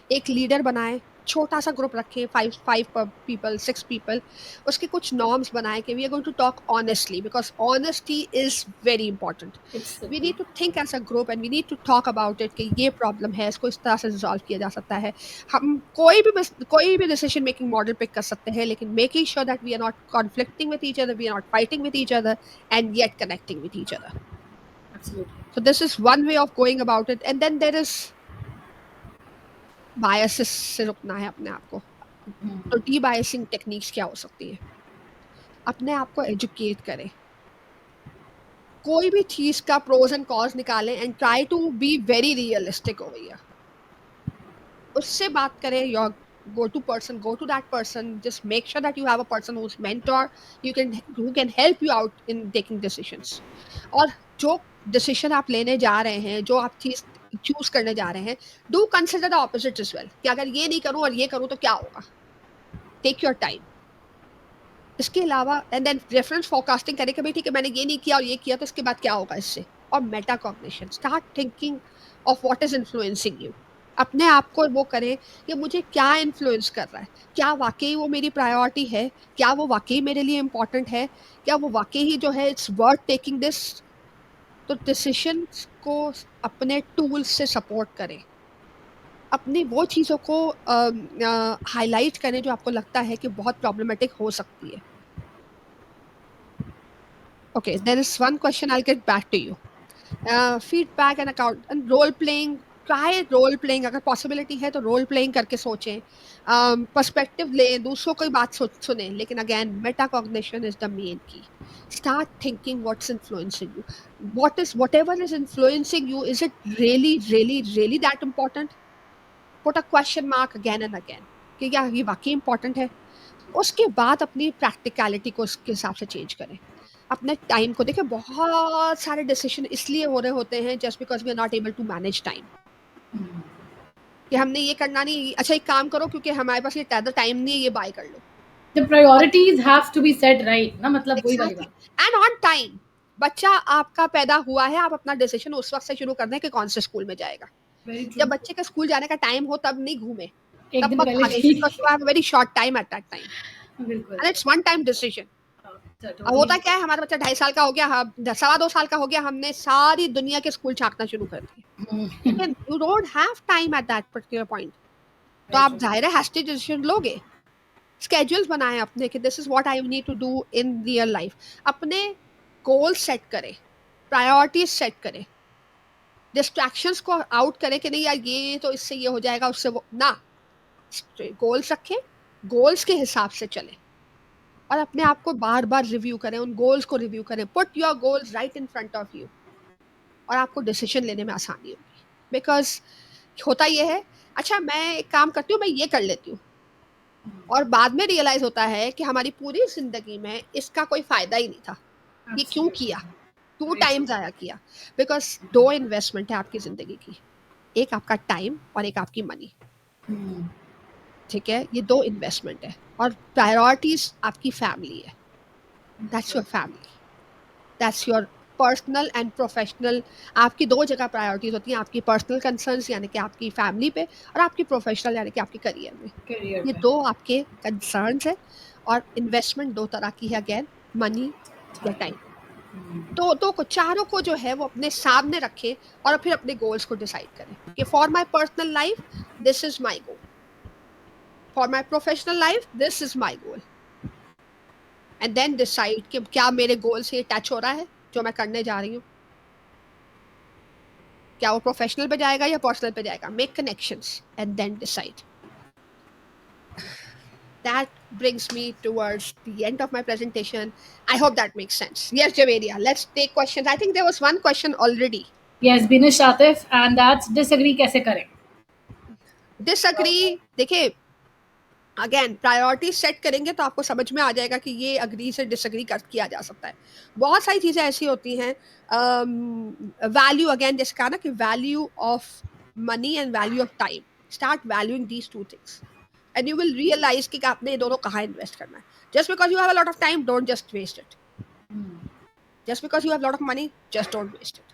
एक leader बनाए, छोटा सा group रखें, five people, 6 people. उसके कुछ norms बनाए कि we are going to talk honestly, because honesty is very important. We need to think as a group and we need to talk about it कि ये प्रॉब्लम है, इसको इस तरह से रिजॉल्व किया जा सकता है. हम कोई भी डिसीजन मेकिंग मॉडल पिक कर सकते हैं, लेकिन making sure that we are not conflicting with each other, we are not fighting with each other, and yet connecting with each other. So this is one way of going about it. And then there is biases से रुकना है अपने आप को. तो D biasing techniques क्या हो सकती है? अपने आप को एजुकेट करें, कोई भी चीज का प्रोज एंड कॉज निकालें and try to be very realistic over here. उससे बात करें. Your go to that person, just make sure that you have a person who's mentor, who can help you out in taking decisions. और जो decision आप लेने जा रहे हैं, जो आप चीज चूज करने जा रहे हैं, do consider the opposite as well कि अगर ये नहीं करूं और ये करूं तो क्या होगा. Take your time. इसके अलावा एंड देन रेफरेंस फोरकास्टिंग करें कि भाई ठीक है मैंने ये नहीं किया और ये किया तो इसके बाद क्या होगा इससे. और Meta cognition, start thinking of what is influencing you. अपने आप को वो करें कि मुझे क्या इन्फ्लुएंस कर रहा है, क्या वाकई वो मेरी प्रायोरिटी है, क्या वो वाकई मेरे लिए इम्पोर्टेंट है, क्या वो वाकई ही जो है इट्स वर्थ टेकिंग दिस. तो डिसीजन को अपने टूल्स से सपोर्ट करें, अपनी वो चीज़ों को हाईलाइट करें जो आपको लगता है कि बहुत प्रॉब्लमेटिक हो सकती है. Okay, there is one question I get back to you. Feedback and account and role playing. Try role playing, अगर पॉसिबिलिटी है तो रोल प्लेइंग करके सोचें, पर्सपेक्टिव लें, दूसरों की बात सुने. लेकिन again meta cognition is the main key. Start thinking what's influencing you. whatever is influencing you, is it really that important? Put a question mark again and again कि क्या ये वाकई इंपॉर्टेंट है. उसके बाद अपनी प्रैक्टिकलिटी को उसके हिसाब से चेंज करें. अपने टाइम को देखें. बहुत सारे डिसीजन इसलिए हो रहे होते हैं just because we are not able to manage time. कि हमने ये करना नहीं, अच्छा एक काम करो क्योंकि हमारे पास ये टाइम नहीं है, ये बाय कर लो. The priorities have to be set right ना, मतलब वही वाली बात. And on time. बच्चा आपका पैदा हुआ है, आप अपना डिसीजन उस वक्त से शुरू कर दें कि कौन से स्कूल में जाएगा. जब बच्चे का स्कूल जाने का टाइम हो तब नहीं घूमे, तब मत भागे, because you have a very short time at that time. बिल्कुल. And it's one time decision. अब होता क्या है, हमारा बच्चा 2.5 साल का हो गया, 2.25 साल का हो गया, हमने सारी दुनिया के स्कूल छांटना शुरू कर दिए. You don't have time at that particular point. तो आप जाहिर है हैस्टी डिसीजन लोगे. स्केड्यूल्स बनाएं अपने कि this is what I need to do in real life. अपने गोल सेट करें, प्रायोरिटीज सेट करें, डिस्ट्रैक्शंस को आउट करें कि नहीं यार ये तो इससे ये हो जाएगा, उससे वो ना. गोल्स रखें, गोल्स के हिसाब से चलें और अपने आप को बार बार रिव्यू करें, उन गोल्स को रिव्यू करें. Put your goals right in front of you और आपको डिसीजन लेने में आसानी होगी. बिकॉज होता ये है, अच्छा मैं एक काम करती हूँ, मैं ये कर लेती हूँ, और बाद में रियलाइज होता है कि हमारी पूरी जिंदगी में इसका कोई फायदा ही नहीं था. ये क्यों किया, 2 टाइम जाया किया. बिकॉज 2 इन्वेस्टमेंट है आपकी जिंदगी की, एक आपका टाइम और एक आपकी मनी. ठीक है, ये 2 इन्वेस्टमेंट है. और प्रायोरिटीज आपकी फैमिली है. That's your family, that's your personal and professional. आपकी 2 जगह प्रायोरिटीज होती हैं, आपकी पर्सनल कंसर्न्स यानी कि आपकी फैमिली पे, और आपकी प्रोफेशनल यानी कि आपके करियर में. ये 2 आपके कंसर्न्स है. और इन्वेस्टमेंट 2 तरह की है, अगेन मनी या टाइम. तो 2 को, चारों को जो है वो अपने सामने रखें और फिर अपने गोल्स को डिसाइड करें कि for my personal life this is my goal, for my professional life this is my goal. And then decide कि क्या मेरे गोल से टच हो रहा है जो मैं करने जा रही हूँ, क्या वो प्रोफेशनल पे जाएगा या पर्सनल पे जाएगा. Make connections and then decide. That brings me towards the end of my presentation. I hope that makes sense. Yes, Javeria, let's take questions. I think there was one question already. Yes, Binish Atif, and that's disagree कैसे करें. Disagree, देखिए again priority set करेंगे तो आपको समझ में आ जाएगा कि ये अग्री से डिसएग्री कर किया जा सकता है। बहुत सारी चीज़ें ऐसी होती हैं, वैल्यू अगेन जैसे कहा ना कि value of money and value of time, start valuing these two things and you will realise कि आपने ये दोनों कहाँ इन्वेस्ट करना है। Just because you have a lot of time, don't just waste it. Just because you have lot of money, just don't waste it.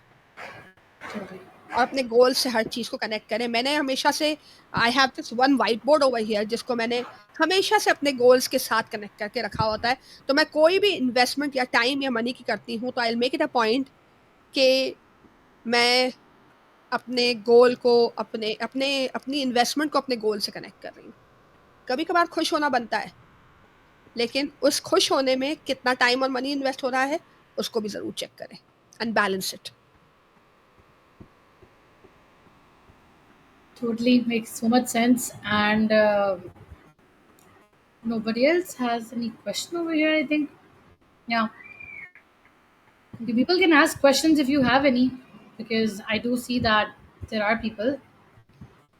और अपने गोल से हर चीज़ को कनेक्ट करें। मैंने हमेशा से, I have this one white board over here जिसको मैंने हमेशा से अपने गोल्स के साथ कनेक्ट करके रखा होता है। तो मैं कोई भी इन्वेस्टमेंट या टाइम या मनी की करती हूँ तो आई will make it a point कि मैं अपने गोल को, अपने अपने अपनी इन्वेस्टमेंट को अपने गोल से कनेक्ट कर रही हूँ। कभी कभार खुश होना बनता है, लेकिन उस खुश होने में कितना टाइम और मनी इन्वेस्ट हो रहा है उसको भी ज़रूर चेक करें and balance it. Totally makes so much sense. And nobody else has any question over here, I think. Yeah. You people can ask questions if you have any, because I do see that there are people.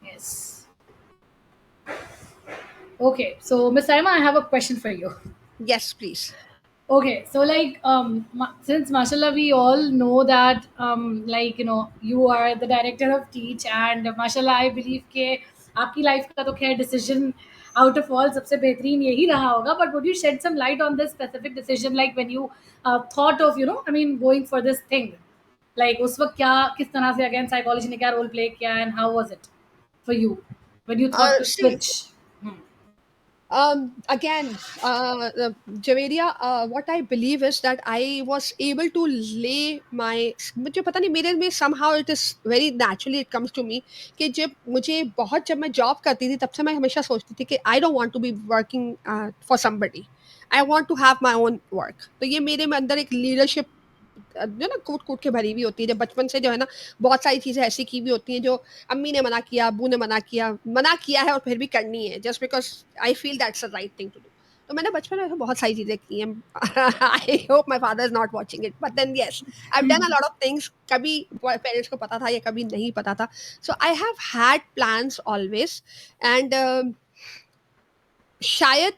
Yes. Okay. So, Miss Saima, I have a question for you. Yes, please. Okay, so like since mashallah we all know that like you are the director of Teach, and mashallah I believe के आपकी life का तो खैर decision out of all सबसे बेहतरीन यही रहा होगा, but would you shed some light on this specific decision, like when you thought of I mean going for this thing, like उस वक्त क्या किस तरह से again psychology ने क्या role play किया, and how was it for you when you thought to See, switch? Hmm. Again, Javeria, what I believe is that I was able to lay my, मुझे पता नहीं मेरे में somehow it is very naturally it comes to me कि जब मैं job करती थी तब से मैं हमेशा सोचती थी कि I don't want to be working for somebody, I want to have my own work। तो ये मेरे में अंदर एक लीडरशिप जो ना कूट कूट के भरी हुई होती है, जब बचपन से जो है ना बहुत सारी चीज़ें ऐसी की हुई होती हैं जो अम्मी ने मना किया, अब्बू ने मना किया है और फिर भी करनी है just because I feel that's the right thing to do. तो मैंने बचपन में ऐसे बहुत सारी चीज़ें की हैं। I hope my father is not watching it, but then yes I have done a lot of things. कभी पेरेंट्स को पता था या कभी नहीं पता था। So I have had plans always and शायद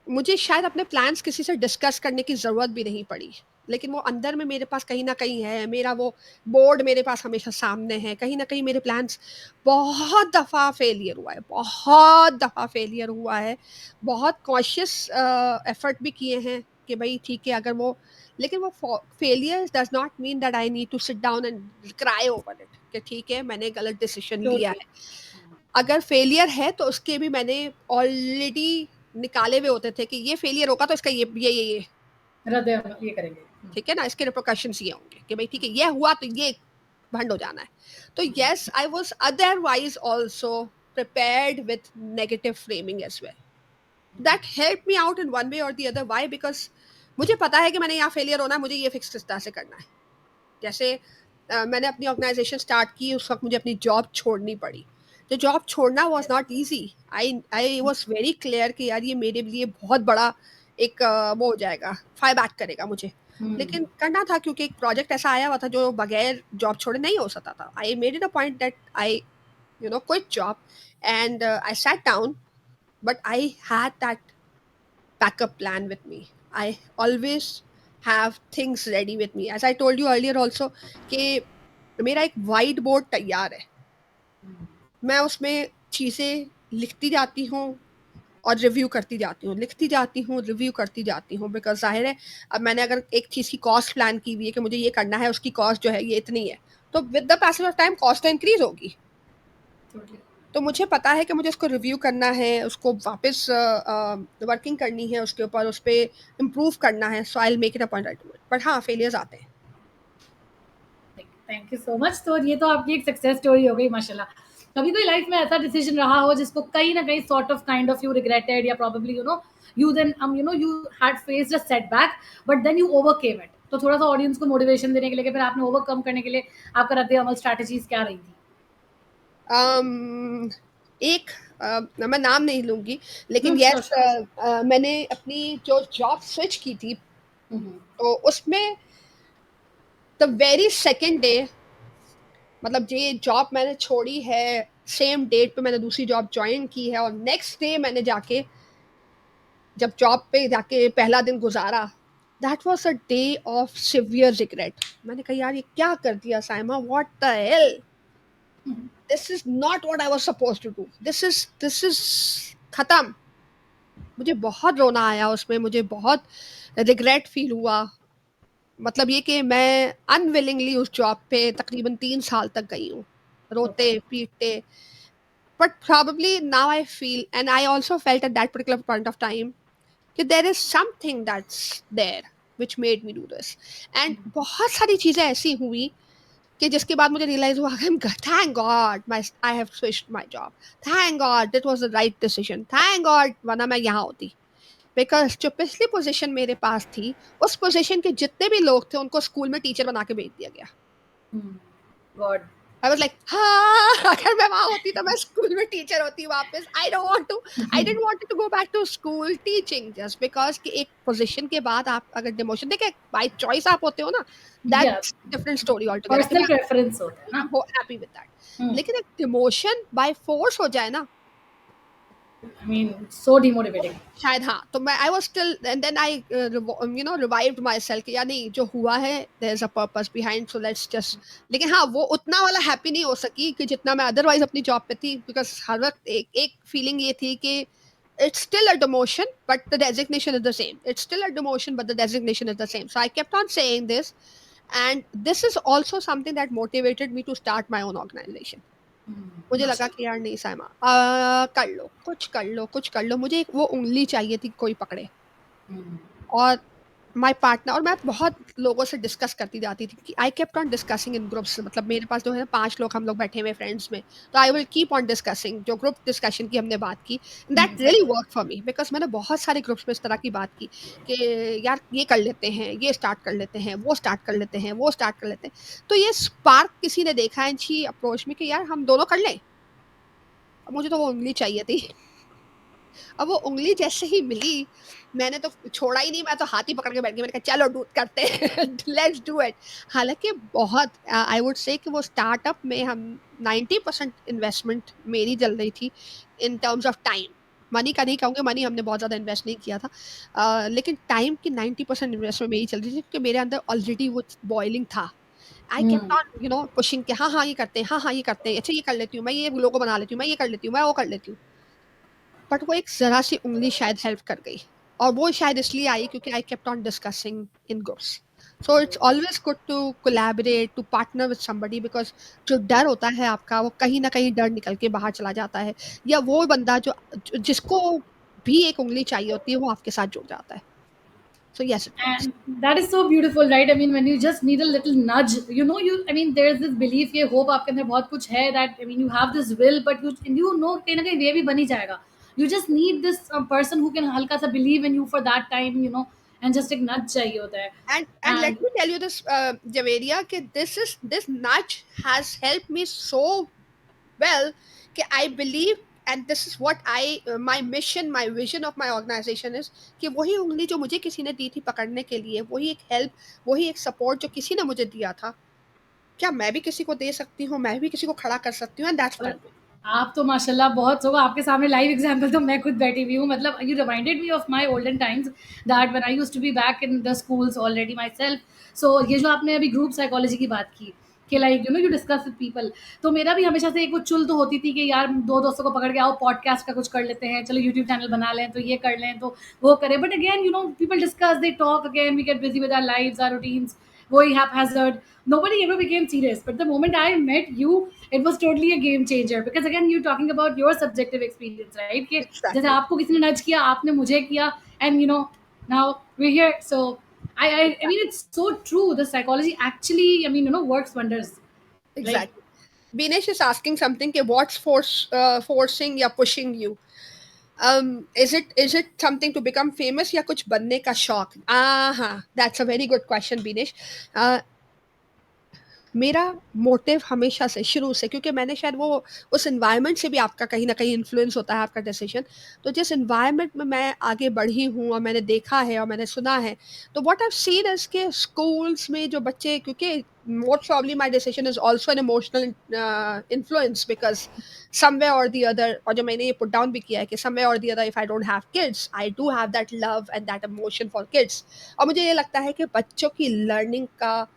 मुझे शायद अपने प्लान्स किसी से डिस्कस करने की ज़रूरत भी नहीं पड़ी, लेकिन वो अंदर में मेरे पास कहीं न कहीं है, मेरा वो बोर्ड मेरे पास हमेशा सामने है, कहीं न कहीं मेरे प्लान्स बहुत दफ़ा फेलियर हुआ है, बहुत दफ़ा फेलियर हुआ है, बहुत कॉशियस एफ़र्ट भी किए हैं कि भई ठीक है अगर वो, लेकिन वो failure does not mean that I need to sit down and cry over it कि ठीक है मैंने गलत डिसीज़न लिया Totally. है। अगर फेलियर है तो उसके भी मैंने ऑलरेडी निकाले हुए होते थे कि ये फेलियर होगा तो इसका ये हृदय ये करेंगे। ठीक है ना, इसके रिप्रिकॉशंस ये होंगे कि भाई ठीक है ये हुआ तो ये भंड हो जाना है। तो yes I was otherwise also prepared with negative framing as well, that help me out in one way और द अदर। व्हाई? बिकॉज मुझे पता है कि मैंने यहाँ फेलियर होना है, मुझे ये फिक्स किस तरह से करना है। जैसे मैंने अपनी ऑर्गेनाइजेशन स्टार्ट की उस वक्त मुझे अपनी जॉब छोड़नी पड़ी। तो जॉब छोड़ना was not easy. I was very clear कि यार ये मेरे लिए बहुत बड़ा एक वो हो जाएगा, फायर बैक करेगा मुझे। लेकिन करना था क्योंकि एक प्रोजेक्ट ऐसा आया हुआ था जो बगैर जॉब छोड़े नहीं हो सकता था। I made it a point that I quit job and I sat down, but I had that backup plan with me. I always have things ready with me. As I told you earlier also कि मेरा एक white board तैयार है, मैं उसमें चीज़ें लिखती जाती हूँ और रिव्यू करती जाती हूँ, लिखती जाती हूँ, रिव्यू करती जाती हूँ। बिकॉज जाहिर है अब मैंने अगर एक चीज़ की कॉस्ट प्लान की हुई है कि मुझे ये करना है, उसकी कॉस्ट जो है ये इतनी है, तो with the passage of time cost तो इंक्रीज होगी। Totally. तो मुझे पता है कि मुझे उसको रिव्यू करना है, उसको वापस वर्किंग करनी है उसके ऊपर, उस पर इम्प्रूव करना है। So I will make it a point I do it. But हाँ फेलियर्स आते हैं। Thank you so much. तो ये तो आपकी एक सक्सेस स्टोरी हो गई माशाल्लाह। कभी कोई लाइफ में ऐसा डिसीजन रहा हो जिसको कहीं ना कहीं sort of kind of you regretted, या probably you then you had faced a setback but then you overcame it? तो थोड़ा सा ऑडियंस को मोटिवेशन देने के लिए कि फिर आपने ओवरकम करने के लिए आपका रद्द अमल स्ट्रैटेजीज क्या रही थी? एक मैं नाम नहीं लूंगी, लेकिन श्योर यस श्योर। मैंने अपनी जो जॉब स्विच की थी तो उसमें द वेरी सेकेंड डे, मतलब ये जॉब मैंने छोड़ी है सेम डेट पे मैंने दूसरी जॉब ज्वाइन की है और नेक्स्ट डे मैंने जाके जब जॉब पे जाके पहला दिन गुजारा, that was a day of severe regret. मैंने कहा यार ये क्या कर दिया Saima, what the hell, this is not what I was supposed to do, this is खत्म। मुझे बहुत रोना आया उसमें, मुझे बहुत रिग्रेट फील हुआ। मतलब ये कि मैं अनविलिंगली उस जॉब पे तकरीबन 3 साल तक गई हूँ, रोते Okay. पीटते। But probably now I feel and I also felt at that particular point of time कि there is something that's there which made me do this। and बहुत सारी चीज़ें ऐसी हुई कि जिसके बाद मुझे रियलाइज हुआ thank God my I have switched my job, thank God it was the right decision, thank God, वरना मैं यहाँ होती। बिकॉज जो पिछली पोजीशन मेरे पास थी, उस पोजीशन के जितने भी लोग थे उनको स्कूल में टीचर बना के भेज दिया गया। God. आई वाज लाइक हाँ, अगर मैं वहां होती तो मैं स्कूल में टीचर होती वापस। I didn't want to go back to school teaching just because कि एक पोजीशन के बाद आप अगर डिमोशन देखे बाय चॉइस आप होते हो ना, Yeah. That's different story all together कि Personal preference होता है ना. मैं हैप्पी विद दैट। Hmm. लेकिन एक डिमोशन बाय फोर्स हो जाए ना, I mean, so demotivating. शायद हाँ, तो मैं I was still and then I revived myself कि यार नहीं, जो हुआ है there is a purpose behind, so let's just. लेकिन हाँ, वो उतना वाला हैप्पी नहीं हो सकी कि जितना मैं अदरवाइज अपनी जॉब पे थी, बिकॉज हर वक्त एक एक फीलिंग ये थी कि it's still a demotion but the designation is the same, it's still a demotion but the designation is the same, so I kept on saying this, and this is also something that motivated me to start my own organization। मुझे लगा कि यार नहीं साइमा, कर लो कुछ कर लो कुछ कर लो, मुझे एक वो उंगली चाहिए थी कोई पकड़े। और माय पार्टनर और मैं बहुत लोगों से डिस्कस करती जाती थी कि आई kept on discussing in groups. मतलब मेरे पास जो है 5 लोग हम लोग बैठे हुए फ्रेंड्स में, तो I will keep on discussing. जो ग्रुप डिस्कशन की हमने बात की, that really work for me because मैंने बहुत सारे ग्रुप्स में इस तरह की बात की कि यार ये कर लेते हैं, ये स्टार्ट कर लेते हैं, वो स्टार्ट कर लेते हैं, वो स्टार्ट कर लेते हैं। तो ये स्पार्क किसी ने देखा एंड शी अप्रोच में कि यार हम दोनों कर लें। अब मुझे तो वो उंगली चाहिए थी। अब वो उंगली जैसे ही मिली, मैंने तो छोड़ा ही नहीं, मैं तो हाथ ही पकड़ के बैठ गई। मैंने कहा चलो डू करते हैं, लेट्स डू इट। हालांकि बहुत आई वुड से कि वो स्टार्टअप में हम 90% इन्वेस्टमेंट मेरी चल रही थी इन टर्म्स ऑफ टाइम। मनी का नहीं कहूँगी, मनी हमने बहुत ज़्यादा इन्वेस्ट नहीं किया था, लेकिन टाइम की 90% इन्वेस्टमेंट मेरी चल रही थी क्योंकि मेरे अंदर ऑलरेडी वो बॉइलिंग था। आई केप्ट ऑन पुशिंग के हाँ हाँ ये करते हैं, हाँ हाँ ये करते हैं, अच्छा ये कर लेती हूँ, मैं ये लोगो बना लेती हूँ, मैं ये कर लेती हूँ, मैं वो कर लेती हूँ। बट वो एक ज़रा सी उंगली शायद हेल्प कर गई, और वो शायद इसलिए आई क्योंकि I kept on discussing in groups. So it's always good to collaborate, to partner with somebody, because जो डर होता है आपका, वो कहीं ना कहीं डर निकल के बाहर चला जाता है, या वो बंदा जिसको भी एक उंगली चाहिए होती है वो आपके साथ जुड़ जाता है। So yes it works. And that is so beautiful, right? I mean, when you just need a little nudge, I mean, there's this belief, ये hope आपके अंदर बहुत कुछ है, that, I mean, you have this will, but कहीं ना कहीं वे भी बन ही जाएगा. You just need this person who can हल्का सा believe in you for that time, and just एक nudge चाहिए होता है. And And let me tell you this, Javeria, कि this nudge has helped me so well कि I believe, and this is what my mission, my vision of my organization is कि वही उंगली जो मुझे किसी ने दी थी पकड़ने के लिए, वही एक हेल्प, वही एक सपोर्ट जो किसी ने मुझे दिया था, क्या मैं भी किसी को दे सकती हूँ, मैं भी किसी को खड़ा कर सकती हूँ, एंड दैट्स माय और आप तो माशाल्लाह बहुत होगा, आपके सामने लाइव एग्जांपल तो मैं खुद बैठी हुई हूँ। मतलब you reminded me of my olden times, that when I used to be back in the schools already myself. सो ये जो आपने अभी ग्रुप साइकोलॉजी की बात की कि like you discuss with people, तो मेरा भी हमेशा से एक वो चुल तो होती थी कि यार दो दोस्तों को पकड़ के आओ, पॉडकास्ट का कुछ कर लेते हैं, चलो यूट्यूब चैनल बना लें, तो ये कर लें, तो वो करें। But again people discuss, they talk, again we get busy with our lives, our routines, going haphazard. Nobody ever became serious. But the moment I met you, it was totally a game changer. Because again, you're talking about your subjective experience, right? कि जैसे exactly आपको किसी ने nudge किया, आपने मुझे किया, and now we're here. So I mean, it's so true. The psychology actually, I mean, works wonders. Like, exactly Binesh is asking something कि what's forcing या pushing you, is it something to become famous या कुछ बनने का शौक? हाँ, that's a very good question, Binesh. मेरा motive हमेशा से शुरू से, क्योंकि मैंने शायद वो उस एनवायरनमेंट से भी आपका कहीं ना कहीं इन्फ्लुएंस होता है आपका डिसीजन। तो जिस एनवायरनमेंट में मैं आगे बढ़ी हूँ और मैंने देखा है और मैंने सुना है, तो व्हाट आई सीन इज के स्कूल्स में जो बच्चे, क्योंकि most probably my decision is also an emotional influence, because somewhere or the other, और जो मैंने ये put down भी किया है कि somewhere or the other if I don't have kids, I do have that love and that emotion for kids. और मुझे ये लगता है कि बच्चों की लर्निंग का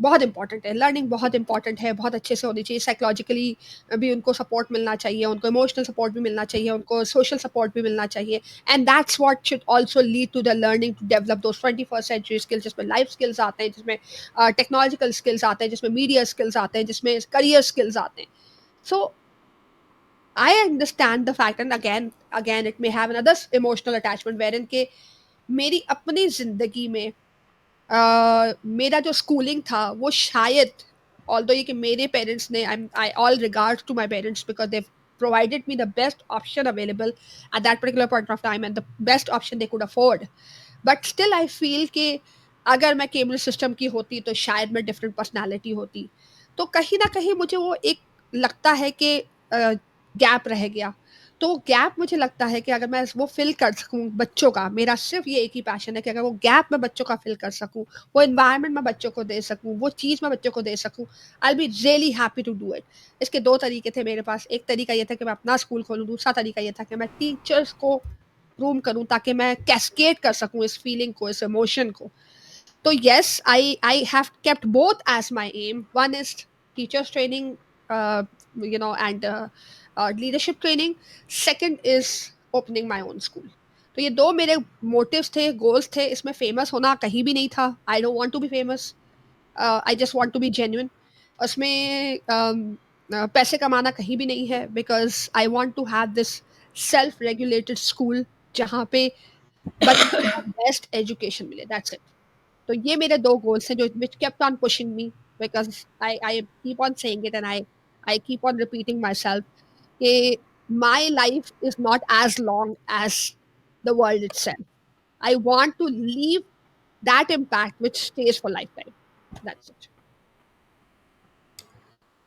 बहुत इंपॉर्टेंट है, लर्निंग बहुत इंपॉर्टेंट है, बहुत अच्छे से होनी चाहिए, साइकोलॉजिकली भी उनको सपोर्ट मिलना चाहिए, उनको इमोशनल सपोर्ट भी मिलना चाहिए, उनको सोशल सपोर्ट भी मिलना चाहिए, and that's what should also lead to the learning to develop those 21st century skills, जिसमें लाइफ स्किल्स आते हैं, जिसमें टेक्नोलॉजिकल स्किल्स आते हैं, जिसमें मीडिया स्किल्स आते हैं, जिसमें करियर स्किल्स आते हैं. सो I understand the fact, and again it may have another emotional attachment wherein के मेरी अपनी जिंदगी में मेरा जो स्कूलिंग था वो शायद, ऑल्दो ये कि मेरे पेरेंट्स ने, I all regard to my parents because they provided me the best option available at that particular point of time and the best option they could afford. But still I feel कि अगर मैं Cambridge system की होती तो शायद मैं different personality होती. तो कहीं ना कहीं मुझे वो एक लगता है कि गैप रह गया. तो गैप मुझे लगता है कि अगर मैं वो फिल कर सकूं बच्चों का, मेरा सिर्फ ये एक ही पैशन है कि अगर वो गैप मैं बच्चों का फिल कर सकूं, वो एनवायरनमेंट मैं बच्चों को दे सकूं, वो चीज़ मैं बच्चों को दे सकूं, I be really happy to do it. इसके दो तरीके थे मेरे पास. एक तरीका ये था कि मैं अपना स्कूल खोलूं, दूसरा तरीका ये था कि मैं टीचर्स को ग्रूम करूं ताकि मैं कैस्केड कर सकूं इस फीलिंग को, इस इमोशन को. So yes, I have kept both as my aim. One is teachers training, and leadership training. Second is opening my own school. तो ये दो मेरे मोटिव्स थे, गोल्स थे. इसमें फेमस होना कहीं भी नहीं था. I don't want to be famous. I just want to be genuine. उसमें पैसे कमाना कहीं भी नहीं है, because I want to have this self regulated school जहाँ पे बच्चों को बेस्ट एजुकेशन मिले. That's it. तो ये मेरे दो गोल्स हैं जो which kept on pushing me, because I keep on saying it, and I keep on repeating myself कि my life is not as long as the world itself. I want to leave that impact which stays for lifetime. That's it.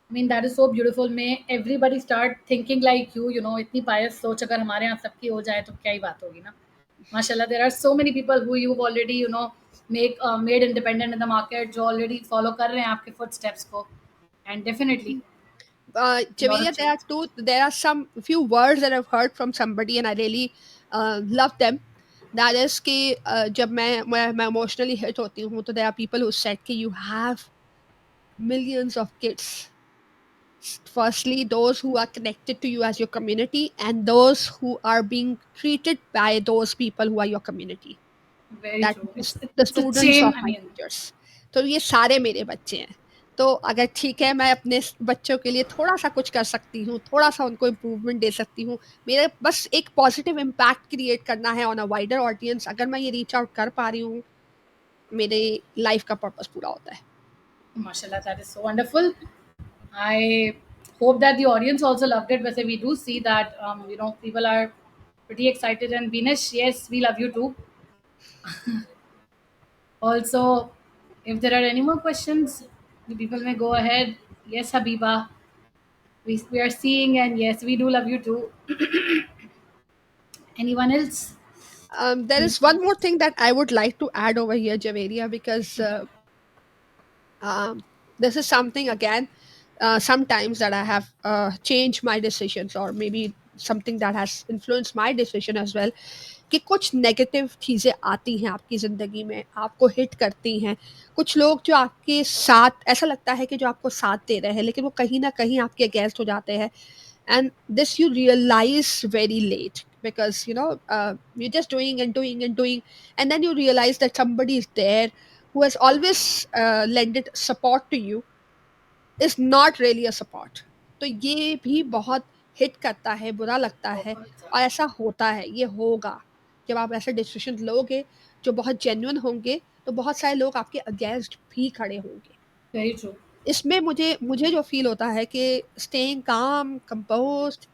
I mean, that is so beautiful. May everybody start thinking like you know, इतनी pious सोच अगर हमारे यहाँ सबकी हो जाए तो क्या ही बात होगी ना. Mashallah, there are so many people who you've already, you know, made independent in the market, जो already follow कर रहे हैं आपके footsteps को, and definitely बहुत Javeria, अच्छी बात. there are some few words that I've heard from somebody and I really love them. That is कि जब मैं emotionally hit होती हूँ तो there are people who said कि you have millions of kids. Firstly, those who are connected to you as your community, and those who are being treated by those people who are your community. Very That true. is the It's a students chain. of I my mean, teachers. तो ये सारे मेरे बच्चे हैं. तो अगर ठीक है मैं अपने बच्चों के लिए थोड़ा सा कुछ कर सकती हूँ, थोड़ा सा उनको इम्प्रूवमेंट दे सकती हूँ, मेरे बस एक पॉजिटिव इम्पैक्ट क्रिएट करना है ऑन अ वाइडर ऑडियंस, अगर मैं ये रीच आउट कर पा रही हूँ, मेरे लाइफ का पर्पस पूरा होता है. mashallah, that is so wonderful. I hope that the audience also loved it. Because we do see that you know, people are pretty excited. And Vinesh, yes, we love you too. Also, if there are any more questions, the people may go ahead. Yes, Habiba, we are seeing, and yes, we do love you too. Anyone else? There is one more thing that I would like to add over here, Javeria, because um, this is something again sometimes that I have changed my decisions, or maybe something that has influenced my decision as well, कि कुछ negative चीज़ें आती हैं आपकी ज़िंदगी में, आपको hit करती हैं. कुछ लोग जो आपके साथ ऐसा लगता है कि जो आपको साथ दे रहे हैं, लेकिन वो कहीं ना कहीं आपके अगेंस्ट हो जाते हैं. And this you realize very late, because you're just doing and doing and doing, and then you realize that somebody is there who has always lended support to you is not really a support. तो ये भी बहुत hit करता है, बुरा लगता है, और ऐसा होता है, ये होगा. जब आप ऐसे डिसीजन लोगे जो बहुत जेन्युइन होंगे, तो बहुत सारे लोग आपके अगेंस्ट भी खड़े होंगे. Very true. इसमें मुझे मुझे जो फील होता है कि स्टेइंग काम, composed,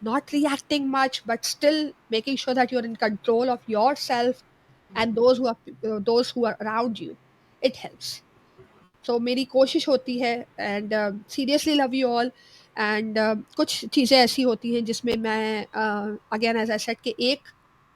not reacting much but still making sure that you're in control of yourself and those who are around you, it helps. So मेरी कोशिश होती है, and seriously love you all. And कुछ चीज़ें ऐसी होती हैं जिसमें मैं again as I said कि एक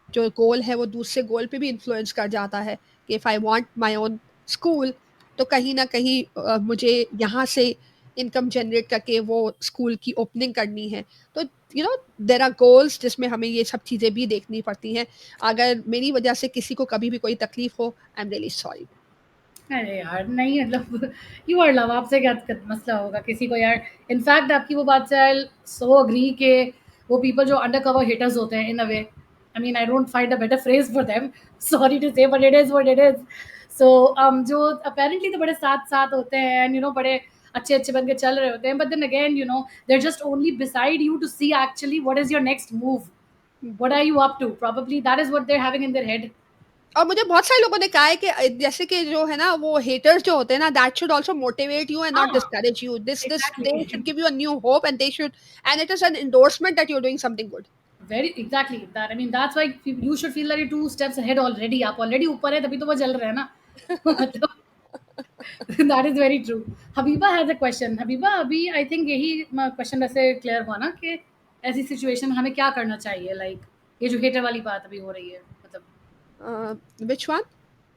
जो गोल है वो दूसरे गोल पे भी इन्फ्लुएंस कर जाता है, कि if I want my own school, तो कहीं न कहीं मुझे यहाँ से इनकम जनरेट करके वो स्कूल की ओपनिंग करनी है। तो you know there are goals जिसमें हमें ये सब चीज़ें भी देखनी पड़ती हैं। अगर मेरी वजह से किसी को कभी भी कोई तकलीफ हो, आई एम रियली सॉरी। अरे यार नहीं मतलब यू आर लव, आपसे क्या मसला होगा किसी को यार। इनफैक्ट आपकी वो बात से आई सो अग्री के वो पीपल जो अंडर कवर हिटर्स होते हैं in a way, I mean I don't find a better phrase for them, sorry to say but it is what it is. So जो अपेरेंटली तो बड़े साथ साथ होते हैं एंड यू नो बड़े अच्छे अच्छे बन के चल रहे होते हैं, but then again you know they are just only beside you to see actually what is your next move, what are you up to, probably that is what they're having in their head. और मुझे बहुत सारे लोगों ने कहा है कि जैसे कि जो है ना वो हेटर्स जो होते हैं ना that should also motivate you and not हाँ, discourage you. This they exactly. Should give you a new hope and they should and it is an endorsement that you are doing something good. Very exactly that. I mean, that's why you should feel that you're two steps ahead already. आप already ऊपर है तभी तो वो जल रहे हैं ना। मतलब that is very true. Habiba has a question. Habiba अभी I think यही question वैसे clear हुआ ना कि ऐसी situation में हमें क्या करना चाहिए, like ये जो hater वाली बात अभी हो रही है मतलब which one?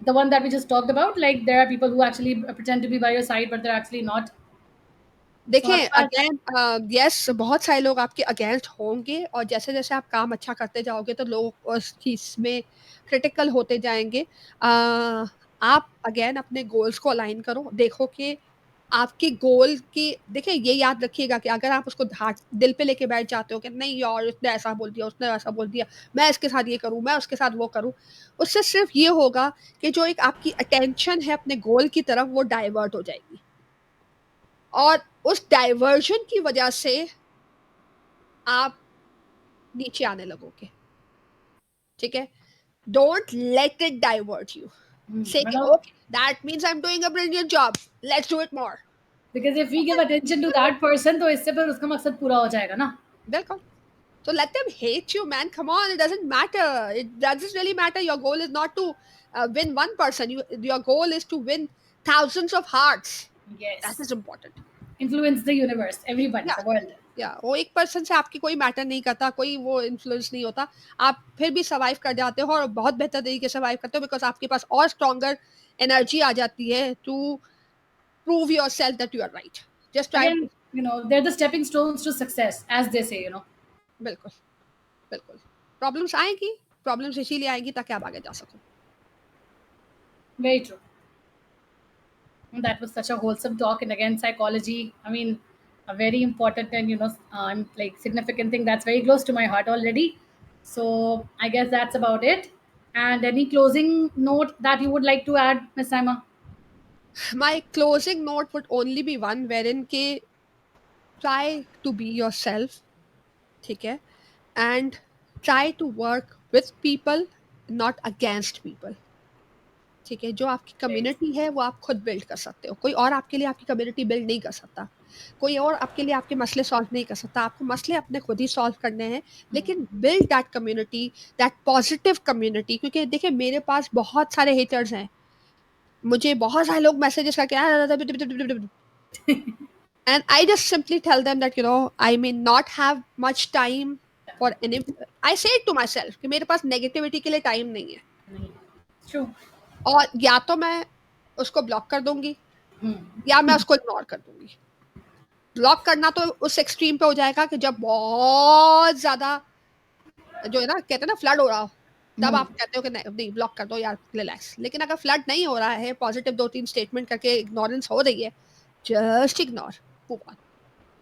the one that we just talked about, like there are people who actually pretend to be by your side but they're actually not. So देखिए आपके पास अगेन यस बहुत सारे लोग आपके अगेंस्ट होंगे और जैसे-जैसे आप काम अच्छा करते जाओगे तो लोग उस चीज़ में क्रिटिकल होते जाएँगे। आप अगेन अपने गोल्स को अलाइन करो, देखो कि आपके गोल की देखिए ये याद रखिएगा कि अगर आप उसको हार्ट दिल पे लेके बैठ जाते हो कि नहीं यार इसने ऐसा बोल दिया, उसने ऐसा बोल दिया, मैं इसके साथ ये करूँ, मैं उसके साथ वो करूँ, उससे सिर्फ ये होगा कि जो एक आपकी अटेंशन है अपने गोल की तरफ वो डाइवर्ट हो जाएगी। और उस डाइवर्जन की वजह से आप नीचे आने लगोगे, ठीक है? Don't let it divert you. से कि मतलब okay that means I am doing a brilliant job, let's do it more. because if we give attention to that person तो इससे फिर उसका मकसद पूरा हो जाएगा ना। बिल्कुल। So let them hate you, man. Come on, it doesn't matter. It doesn't really matter. Your goal is not to win one person. Your goal is to win thousands of hearts. That Yes. is important. Influence the universe, everybody, Yeah. the world. या वो एक person से आपकी कोई matter नहीं करता, कोई वो इन्फ्लुएंस नहीं होता। आप फिर भी सर्वाइव कर जाते हो और बहुत बेहतर तरीके से सर्वाइव करते हो बिकॉज़ आपके पास और स्ट्रॉन्गर एनर्जी आ जाती है to prove yourself that you are right. Just try to Again, you know, they're the stepping stones to success, as they say, you know. बिल्कुल, बिल्कुल। प्रॉब्लम्स आएँगी, प्रॉब्लम्स इसीलिए आएँगी ताकि आप आगे जा सको। Very true. That was such a wholesome talk, and again, psychology. I mean, a very important and you know, like significant thing that's very close to my heart already. So I guess that's about it. And any closing note that you would like to add, Miss Saima? My closing note would only be one wherein के try to be yourself, ठीक है? And try to work with people, not against people. ठीक है? जो आपकी Right. Community है वो आप खुद बिल्ड कर सकते हो। कोई और आपके लिए आपकी कम्युनिटी बिल्ड नहीं कर सकता। कोई और आपके लिए आपके मसले सॉल्व नहीं कर सकता। आपको मसले अपने खुद ही सॉल्व करने हैं। लेकिन build that community, that positive community क्योंकि देखिए मेरे पास बहुत सारे हेटर्स हैं। मुझे बहुत सारे लोग मैसेजेस करके and I just simply tell them that I may not have much time for any I say it to myself कि मेरे पास नेगेटिविटी के लिए टाइम नहीं है True. और या तो मैं उसको ब्लॉक कर दूंगी या मैं उसको इग्नोर कर दूंगी। ब्लॉक करना तो उस एक्सट्रीम पे हो जाएगा कि जब बहुत ज्यादा जो है ना कहते हैं ना फ्लड हो रहा हो तब आप कहते हो कि नहीं नहीं ब्लॉक कर दो यार रिलैक्स। लेकिन अगर फ्लड नहीं हो रहा है पॉजिटिव 2-3 स्टेटमेंट करके इग्नोरेंस हो रही है just ignore move on.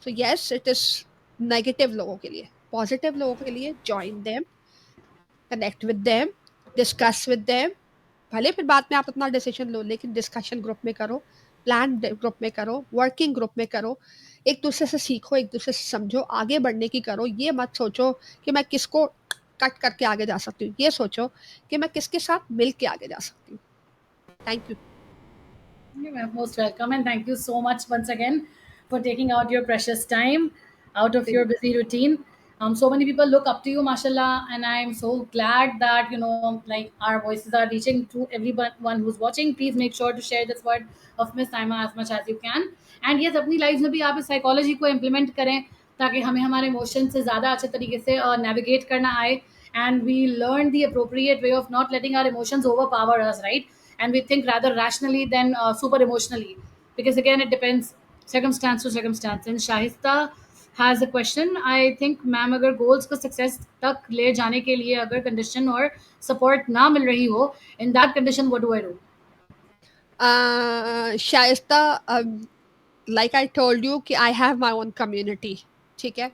So yes it is negative लोगों के लिए। पॉजिटिव लोगों के लिए join them, connect with them, discuss with them. भले फिर बाद में आप अपना डिसीजन लो लेकिन डिस्कशन ग्रुप में करो, प्लान ग्रुप में करो, वर्किंग ग्रुप में करो। एक दूसरे से सीखो, एक दूसरे से समझो, आगे बढ़ने की करो। ये मत सोचो कि मैं किसको कट करके आगे जा सकती हूँ। ये सोचो कि मैं किसके साथ मिल के आगे जा सकती हूँ। Thank you. You're most welcome, and thank you so much once again for taking out your precious time out of your busy routine. So many people look up to you, mashallah, and I'm so glad that you know, like our voices are reaching to everyone who's watching. Please make sure to share this word of Miss Saima as much as you can. And yes, अपनी life में भी आप इस psychology को implement करें ताकि हमें हमारे इमोशन से ज़्यादा अच्छे तरीके से नेविगेट करना आए, and we learn the appropriate way of not letting our emotions overpower us, right? and we think rather rationally than super emotionally, because again it depends circumstance to circumstance. And Shahista has a question. I think ma'am अगर goals को success तक ले जाने के लिए अगर condition और support ना मिल रही हो, in that condition what do I do? Shaista, like I told you कि I have my own community, ठीक है।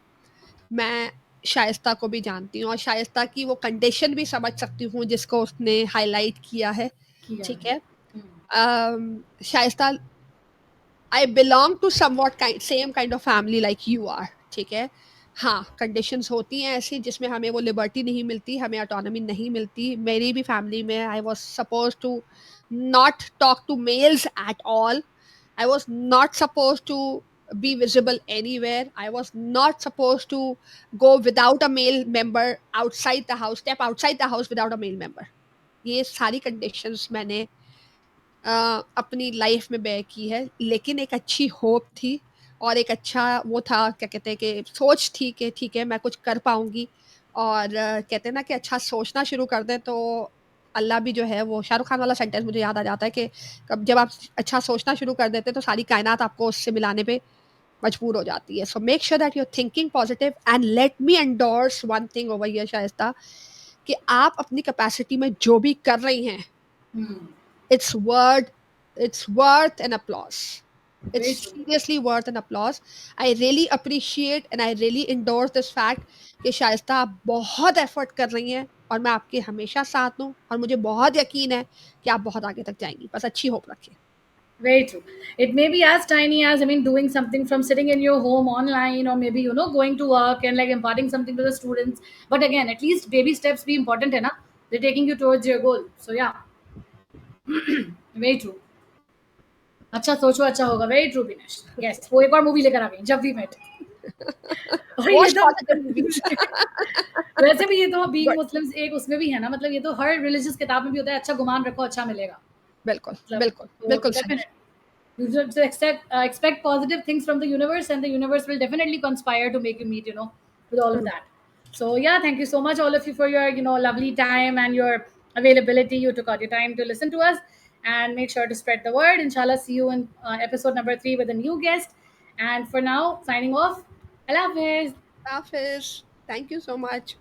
मैं शाइस्ता को भी जानती हूँ और शाइस्ता की वो कंडीशन भी समझ सकती हूँ जिसको उसने हाईलाइट किया है, किया ठीक है। है। Shaista, I belong to somewhat same kind of family like you are, ठीक है। हाँ, कंडीशंस होती हैं ऐसी जिसमें हमें वो लिबर्टी नहीं मिलती, हमें ऑटोनॉमी नहीं मिलती। मेरी भी फैमिली में I was suppose to not talk to males at all. I was not supposed to be visible anywhere. I was not supposed to go without a male member outside the house, step outside the house without a male member. ये सारी conditions मैंने अपनी life में bear की है, लेकिन एक अच्छी होप थी और एक अच्छा वो था, क्या कहते हैं कि सोच थी कि ठीक है मैं कुछ कर पाऊंगी। और कहते हैं ना कि अच्छा सोचना शुरू कर दें तो अल्लाह भी जो है, वो शाहरुख खान वाला सेंटेंस मुझे याद आ जाता है कि जब आप अच्छा सोचना शुरू कर देते हैं तो सारी कायनात आपको उससे मिलाने पे मजबूर हो जाती है। So make sure that you are thinking positive and let me endorse one thing over here Shaista, कि आप अपनी कैपेसिटी में जो भी कर रही हैं, Hmm. it's worth it's worth an applause. It's Very true. seriously worth an applause. I really appreciate and I really endorse this fact कि शाइस्ता आप बहुत एफर्ट कर रही हैं और मैं आपके हमेशा साथ हूँ और मुझे बहुत यकीन है कि आप बहुत आगे तक जाएंगी। बस अच्छी होप रखिए। Very true. It may be as tiny as, I mean, doing something from sitting in your home online, or maybe, going to work and like imparting something to the students. But again, at least baby steps be important, है ना? They're taking you towards your goal. So yeah, very true. अच्छा सोचो अच्छा होगा, very true Vinesh. Yes, वो एक और movie लेकर आ गई, जब वी मेट। और ये Watch तो positive movies. वैसे भी ये तो बीइंग Good. मुस्लिम्स एक उसमें भी है ना, मतलब ये तो हर रिलीजियस किताब में भी होता है, अच्छा गुमान रखो अच्छा मिलेगा। बिल्कुल मतलब बिल्कुल तो बिल्कुल सही। Definite you should expect positive things from the universe, and the universe will definitely conspire to make you meet, with all of hmm, that. So yeah, thank you so much all of you for your lovely time and your availability. You took out your time to listen to us, and make sure to spread the word. Inshallah, see you in episode number 3 with a new guest. And for now, signing off. Allah Hafiz. Hafiz, thank you so much.